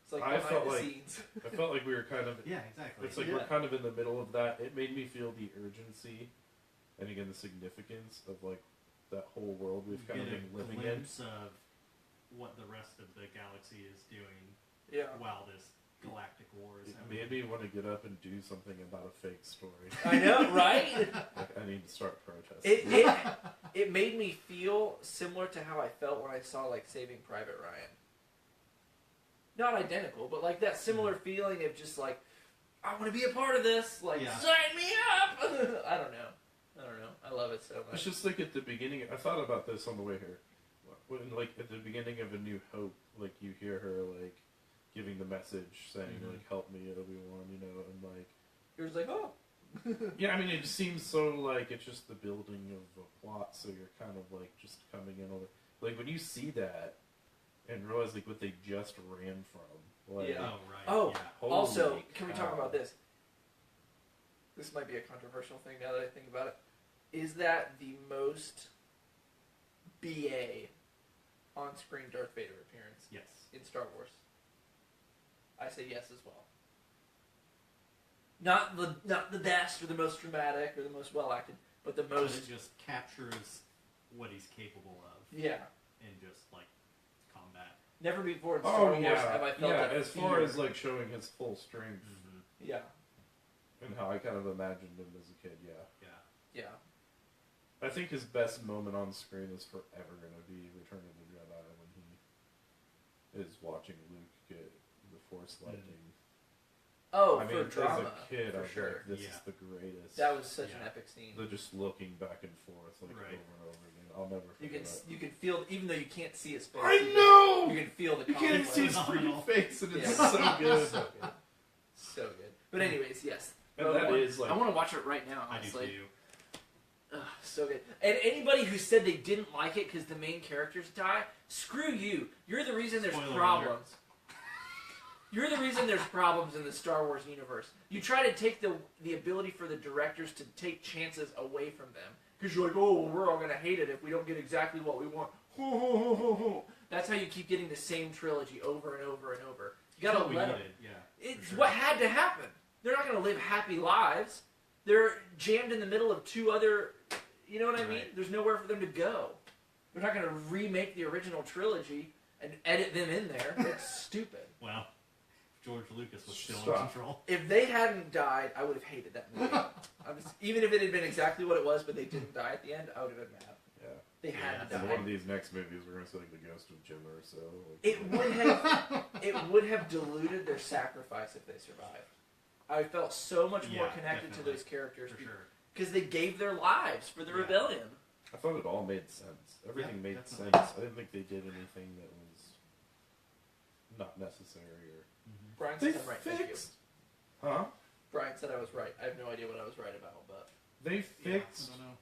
It's like I behind felt the like scenes. I felt like we were kind of... Yeah, exactly. It's like we're kind of in the middle of that. It made me feel the urgency, and again, the significance of, like, that whole world we've kind of been living in. Glimpse of what the rest of the galaxy is doing Yeah. while this galactic war is It happening. made me want to get up and do something about a fake story. I know, right? Like, I need to start protesting. It made me feel similar to how I felt when I saw, like, Saving Private Ryan. Not identical, but, like, that similar feeling of just, like, I want to be a part of this. Like, sign me up! I don't know. I love it so much. It's just like at the beginning, I thought about this on the way here. When, like, at the beginning of A New Hope, like, you hear her, like, giving the message saying, like, help me, Obi-Wan, you know, and, like... You're just like, oh. Yeah, I mean, it just seems so, like, it's just the building of a plot, so you're kind of, like, just coming in on it. Like, when you see that and realize, like, what they just ran from, like... Yeah. Oh, right. Oh, Yeah. also, Holy can we cow. talk about this? This might be a controversial thing now that I think about it. Is that the most BA on-screen Darth Vader appearance Yes. in Star Wars? I say yes as well. Not the best or the most dramatic or the most well-acted, but the most... It just captures what he's capable of Yeah. in just, like, combat. Never before in Star Wars have I felt that as far fear. as, like, showing his full strength Yeah. and how I kind of imagined him as a kid, yeah. Yeah. Yeah. I think his best moment on screen is forever going to be Return of the Jedi when he is watching Luke get the Force lightning. Oh, I for mean, drama, as a kid, for I was sure. like, this Yeah. is the greatest. That was such an Yeah. epic scene. They're just looking back and forth, like, Right. over and over again. I'll never You forget can that. you can feel, even though you can't see his face. I you can- know! You can feel the You can't conflict. see his Phenomenal. pretty face, and it's Yeah. so good. So good. So good. But anyways, yes. And Rogue that One. is, like... I want to watch it right now, I do honestly. too. Ugh, so good. And anybody who said they didn't like it because the main characters die, screw you. You're the reason there's Spoiler problems. You're the reason there's problems in the Star Wars universe. You try to take the ability for the directors to take chances away from them. Because you're like, oh, well, we're all going to hate it if we don't get exactly what we want. That's how you keep getting the same trilogy over and over and over. You got to What we let them. needed, yeah. It's sure. what had to happen. They're not going to live happy lives. They're jammed in the middle of 2 other... You know what I mean? Right. There's nowhere for them to go. They're not going to remake the original trilogy and edit them in there. That's stupid. Well, George Lucas was still in Stop. control. If they hadn't died, I would have hated that movie. Even if it had been exactly what it was, but they didn't die at the end, I would have been mad. Yeah. They had to In die. one of these next movies, we're going to see, like, the ghost of Jimmer, so... Like, It would have diluted their sacrifice if they survived. I felt so much more Yeah, connected definitely. to those characters For sure. because they gave their lives for the Yeah. rebellion. I thought it all made sense. Everything Yeah, made definitely. sense. I didn't think they did anything that was not necessary or... Brian They said I'm right. Thank you. fixed... Huh? Brian said I was right. I have no idea what I was right about, but They Yeah, fixed... I don't know.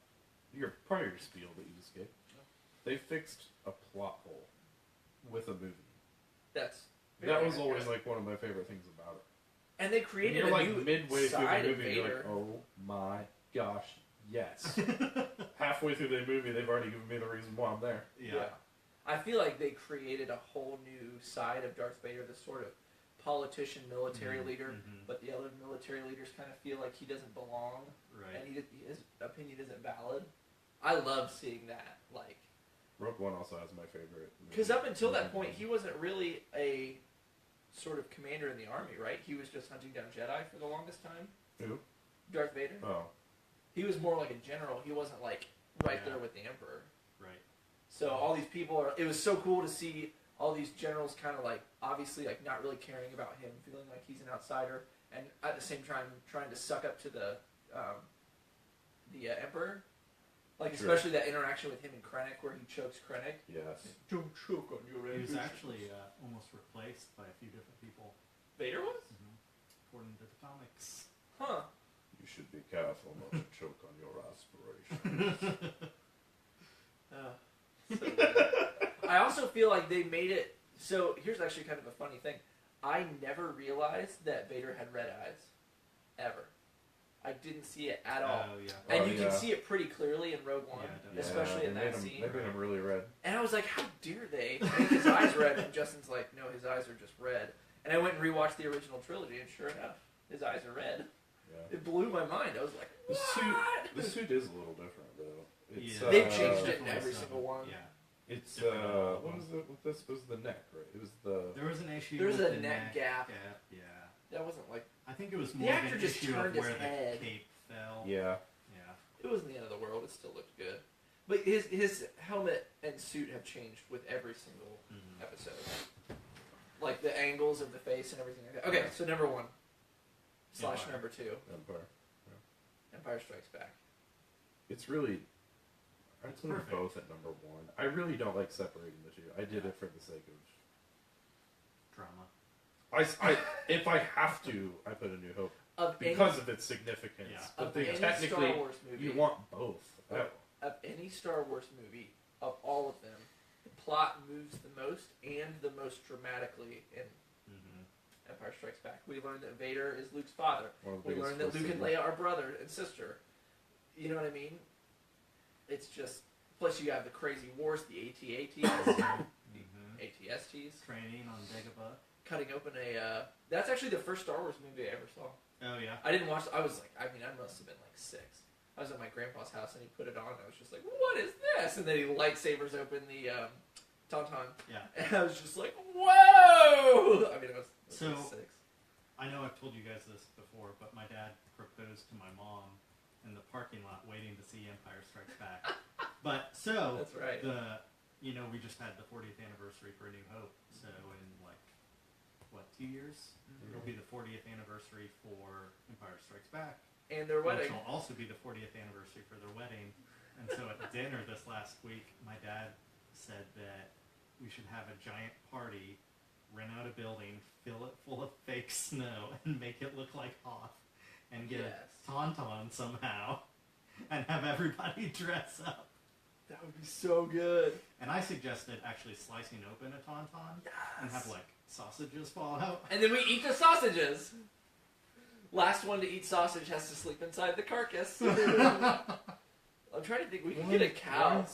Your prior spiel that you just gave. They fixed a plot hole with a movie. that's That very was always, accurate. like, one of my favorite things about it. And they And created you're, a like, new midway through the side of movie, you're Vader. like, oh my gosh, yes. Halfway through the movie, they've already given me the reason why I'm there. Yeah. I feel like they created a whole new side of Darth Vader, this sort of politician, military leader, Mhm. but the other military leaders kind of feel like he doesn't belong, Right. and his opinion isn't valid. I love seeing that, like, Rogue One also has my favorite. because up until that movie. point, he wasn't really a sort of commander in the army, right? He was just hunting down Jedi for the longest time. Who? Darth Vader. Oh. He was more like a general. He wasn't like right Yeah. there with the Emperor. Right. So all these people are. It was so cool to see all these generals kind of like obviously like not really caring about him, feeling like he's an outsider, and at the same time trying to suck up to the Emperor. Like Sure. especially that interaction with him and Krennic, where he chokes Krennic. Yes. Don't choke on your He was ambitions. actually almost replaced by a few different people, Vader was? according to the comics. Huh. You should be careful not to choke on your aspirations. So weird. I also feel like they made it. So here's actually kind of a funny thing. I never realized that Vader had red eyes, ever. I didn't see it at all. Oh, yeah. And Oh, you yeah. can see it pretty clearly in Rogue One, Yeah, especially in they that made scene. They made him really red. And I was like, how dare they make his eyes red? And Justin's like, no, his eyes are just red. And I went and rewatched the original trilogy, and sure enough, his eyes are red. Yeah. It blew my mind. I was like, The what? suit is a little different though. It's, Yeah. They've changed it in Definitely every some- single one. Yeah. It's Different what was it? This was the neck, right? It was the. There was an issue There's with a the neck gap. Yeah. That wasn't like, I think it was The more of actor an just issue of turned his where the head. cape fell. Yeah. Yeah. it wasn't the end of the world. It still looked good. But his helmet and suit have changed with every single Mhm. episode. Like the angles of the face and everything like that. Okay, so number one. / Empire. number two. Empire. Empire Strikes Back. It's really. I put them perfect. both at number one. I really don't like separating the two. I did it for the sake of. Drama. If I have to, I put A New Hope Of because of its significance. Yeah. But of they any technically, Star Wars movie, you want both. of any Star Wars movie, of all of them, the plot moves the most and the most dramatically in Mm-hmm. Empire Strikes Back. We learned that Vader is Luke's father. One of the We biggest learned that Luke and twists Leia are brother and sister. You know what I mean? It's just. Plus, you have the crazy wars, the AT-ATs, Mm-hmm. ATSTs, Training on Dagobah. cutting open a. That's actually the first Star Wars movie I ever saw. Oh yeah. I didn't watch. I was like, I must have been like 6. I was at my grandpa's house and he put it on. And I was just like, what is this? And then he lightsabers open the tauntaun, Yeah. and I was just like, whoa! I mean, I was So- like 6. I know I've told you guys this before, but my dad proposed to my mom in the parking lot waiting to see Empire Strikes Back. But so That's right. we just had the 40th anniversary for A New Hope. So in like 2 years, Mhm. it'll be the 40th anniversary for Empire Strikes Back. And their Which wedding. will also be the 40th anniversary for their wedding. And so at dinner this last week, my dad said that we should have a giant party, rent out a building, fill it full of fake snow, and make it look like Hoth, and get Yes. a tauntaun somehow, and have everybody dress up. That would be so good. And I suggested actually slicing open a tauntaun and have like sausages fall out. And then we eat the sausages. Last one to eat sausage has to sleep inside the carcass. I'm trying to think. We could get a cow.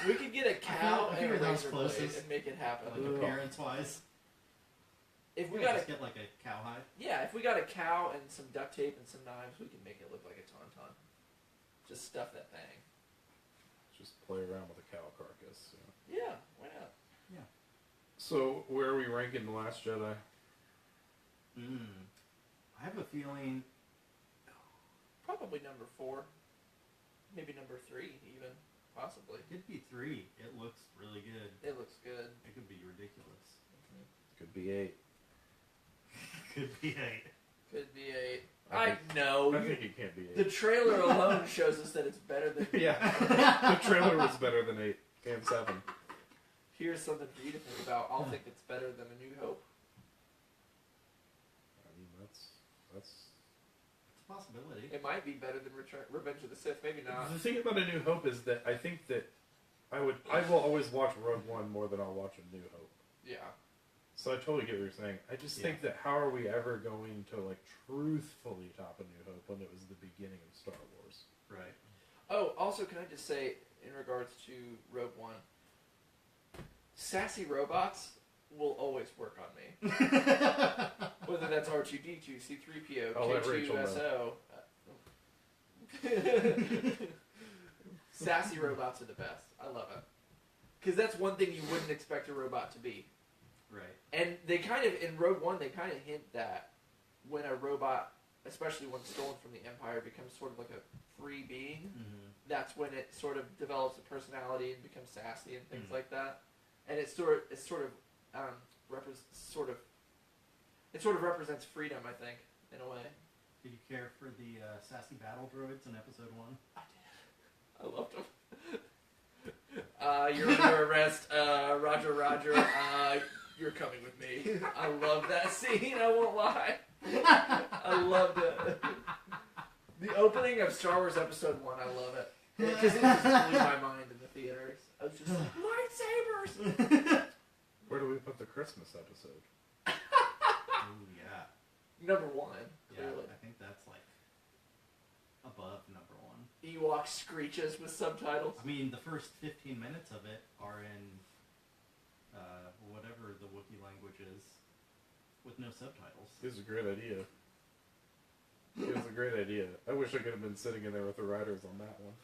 We could get a cow I and feel a that's razor blade closest. and make it happen. Like appearance wise. If we Yeah, got just a get like a cowhide. if we got a cow and some duct tape and some knives, we can make it look like a tauntaun. Just stuff that thing. Just play around with a cow carcass. Yeah, why not? So where are we ranking The Last Jedi? I have a feeling. Probably number 4, maybe number 3, even possibly. It could be 3. It looks really good. It looks good. It could be ridiculous. Could be 8. Could be 8. Could be 8. I I think- know. I think it can't be 8. The trailer alone shows us that it's better than. Yeah, the trailer was better than 8 and 7. Here's something for you to think about. I'll think it's better than A New Hope. I mean, that's It's a possibility. It might be better than Revenge of the Sith. Maybe not. the thing about A New Hope is that I think that I will always watch Rogue One more than I'll watch A New Hope. Yeah. So I totally get what you're saying. I just think that how are we ever going to like truthfully top A New Hope when it was the beginning of Star Wars? Right. Oh, also, can I just say, in regards to Rogue One, sassy robots will always work on me. Whether that's R2D2, C3PO, I'll let Rachel K2SO. Sassy robots are the best. I love it. Because that's one thing you wouldn't expect a robot to be. Right. And they kind of, in Rogue One, they kind of hint that when a robot especially when stolen from the Empire, becomes sort of like a free being. Mm-hmm. That's when it sort of develops a personality and becomes sassy and things Mhm. like that. And it sort of represents freedom, I think, in a way. Did you care for the sassy battle droids in episode 1? I loved them. You're under arrest, Roger, Roger. You're coming with me. I love that scene. I won't lie. I loved it. The opening of Star Wars Episode 1, I love it. Because it just blew my mind in the theaters. I was just like, lightsabers! Where do we put the Christmas episode? Oh yeah. Number 1, Yeah, clearly. I think that's like above number 1. Ewok screeches with subtitles. I mean, the first 15 minutes of it are in whatever the Wookiee language is, with no subtitles. It was a great idea. It was a great idea. I wish I could have been sitting in there with the writers on that one.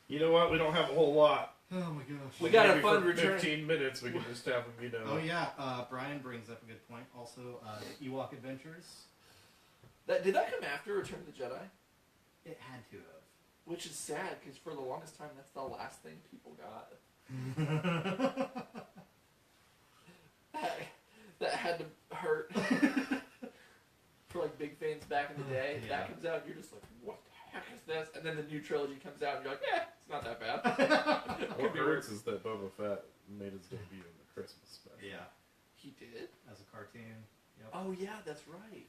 You know what? We don't have a whole lot. Oh my gosh. We got a Maybe fun for return. 15 minutes, we can just have them, you know. Oh yeah, Brian brings up a good point. Also, the Ewok Adventures. Did that come after Return of the Jedi? It had to have. Which is sad, because for the longest time, that's the last thing people got. That had to hurt. For like big fans back in the day, Yeah. that comes out and you're just like, what the heck is this? And then the new trilogy comes out and you're like, it's not that bad. What hurts is that Boba Fett made his debut in the Christmas special. Yeah, He did? as a cartoon. Yep. Oh yeah, that's right.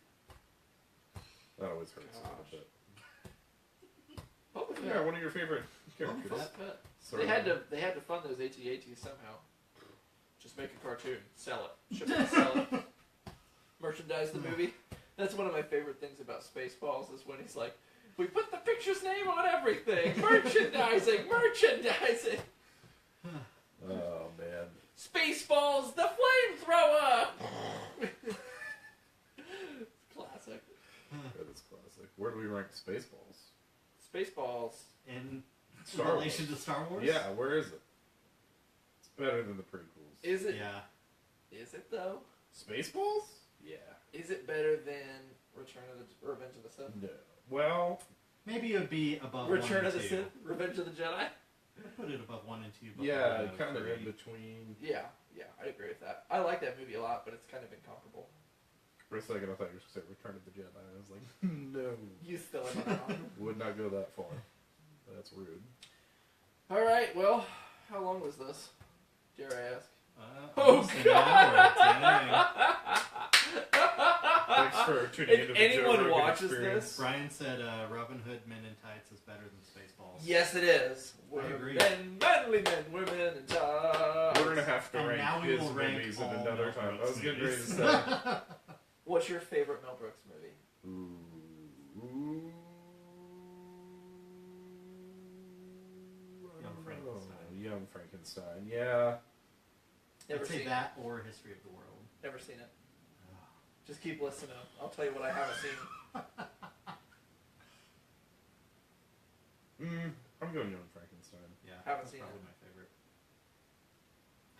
That always hurts a little Gosh. bit. Boba Fett. Yeah, one of your favorite characters. Boba Fett. Sorry. They had to fund those AT-ATs somehow. Just make a cartoon, sell it, ship it, sell it, merchandise the movie. That's one of my favorite things about Spaceballs is when he's like, we put the picture's name on everything, merchandising. Oh, man. Spaceballs, the flamethrower. Classic. That is classic. Where do we rank Spaceballs? Spaceballs. In Star relation Wars. to Star Wars? Yeah, where is it? It's better than the prequels. Is it? Yeah. Is it though? Spaceballs? Yeah. Is it better than Revenge of the Sith? No. Well, Maybe it would be above Return 1 of and the 2. Sith? Revenge of the Jedi? I'd put it above 1 and 2. But yeah, below kind of 3. in between. Yeah, I agree with that. I like that movie a lot, but it's kind of incomparable. For a second, I thought you were going to say Return of the Jedi. I was like, no. You still in on. Would not go that far. That's rude. Alright, well, how long was this? Dare I ask? Oh, Almost an hour, dang. Thanks for tuning into If the Joe anyone Rogan watches experience. this, Brian said Robin Hood Men in Tights is better than Spaceballs. yes, it is. I agree. Men, manly men, women, and tights. We're going to have to And rank now we his will rank movies in all another Mel time. I Brooks was getting ready to movies. say. What's your favorite Mel Brooks movie? Young Frankenstein. Young Frankenstein, yeah. Never I'd say seen that or History of the World. it. Never seen it. Just keep listening. I'll tell you what I haven't seen. I'm going Young Frankenstein. Yeah, Haven't that's seen probably it. my favorite.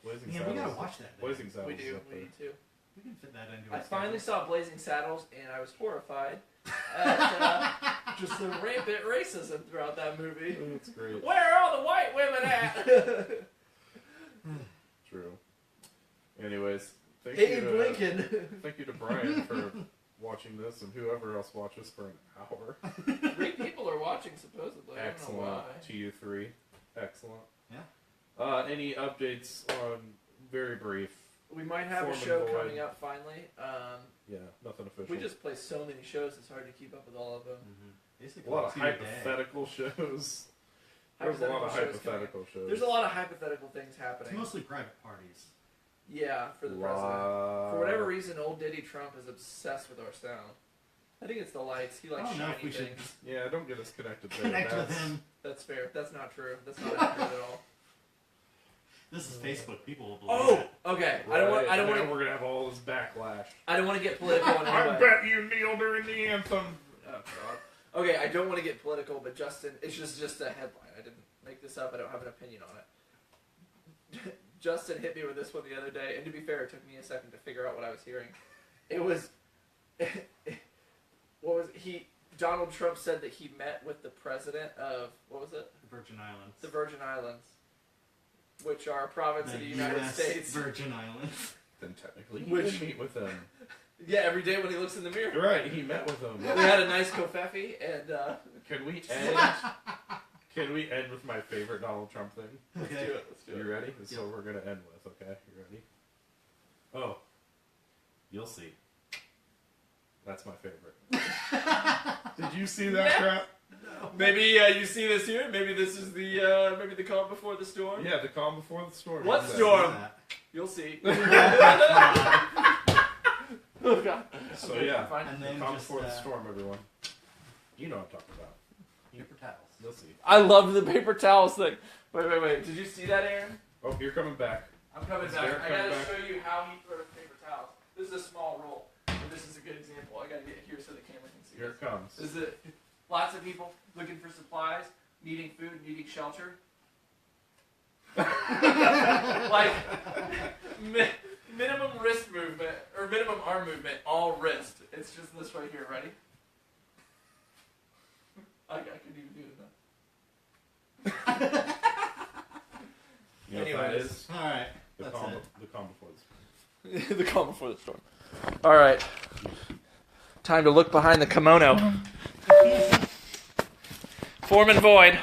Blazing Yeah, Saddles. we gotta watch that then. Blazing Saddles. We is do. up We there. need to. We can fit that into I our finally schedule. saw Blazing Saddles, and I was horrified at just the rampant racism throughout that movie. Oh, that's great. Where are all the white women at? True. Anyways, thank Hey, you to Blinken. thank you to Brian for watching this, and whoever else watches for an hour. 3 people are watching, supposedly. I don't know Excellent why. to you three. Excellent. Yeah. Any updates on very brief? We might have a Foreman show Boyd. coming up finally. Yeah, nothing official. We just play so many shows; it's hard to keep up with all of them. Mm-hmm. Basically, a lot of 2 a day. hypothetical shows. There's a lot of Hypothetical shows coming. hypothetical shows. There's a lot of hypothetical things It's happening. mostly private parties. Yeah, for the president. For whatever reason, old Diddy Trump is obsessed with our sound. I think it's the lights. He likes I don't know if shiny we should things. Yeah, don't get us connected there. Connect with That's- him. That's fair. That's not true. That's not accurate at all. This is Facebook. People will believe Oh, it. okay. Right, I don't now want. we're gonna have all this backlash. I don't want to get political in any I way. bet you kneel during the anthem. Oh God. Okay, I don't want to get political, but Justin, it's just a headline. I didn't make this up. I don't have an opinion on it. Justin hit me with this one the other day, and to be fair, it took me a second to figure out what I was hearing. It was what was it? Donald Trump said that he met with the president of, what was it? Virgin Islands. The Virgin Islands, which are a province of the United US States. Virgin Islands. Then technically, he Which- did meet with them. Yeah, every day when he looks in the mirror. You're right. He met with them. We had a nice kofefe, and Can we end? Can we end with my favorite Donald Trump thing? let's do it. Let's do You it. ready? This is what we're gonna end with. Okay, you ready? Oh, you'll see. That's my favorite. Did you see that Yeah. crap? Maybe you see this here. Maybe this is the calm before the storm. Yeah, the calm before the storm. What Exactly. storm? You'll see. Oh God. So Okay, yeah, fine. And the then calm just before the storm, everyone. You know what I'm talking about. paper towels. You'll see. I love the paper towels thing. Wait. Did you see that, Aaron? Oh, you're coming back. I'm coming Is back. Derek I gotta coming back? show you how he throws paper towels. This is a small roll, but this is a good example. I gotta get here so the camera can see. Here this. it comes. Is it lots of people looking for supplies, needing food, needing shelter? Like minimum wrist movement or minimum arm movement, all wrist. It's just this right here. Ready? I couldn't even do it. You know what that Anyways. is? All right. The That's calm, it. the calm before the storm. The calm before the storm. All right. Time to look behind the kimono. Foreman Void.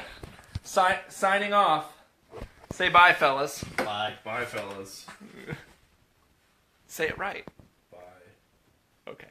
Signing off. Say bye, fellas. Bye. Bye, fellas. Say it right. Bye. Okay.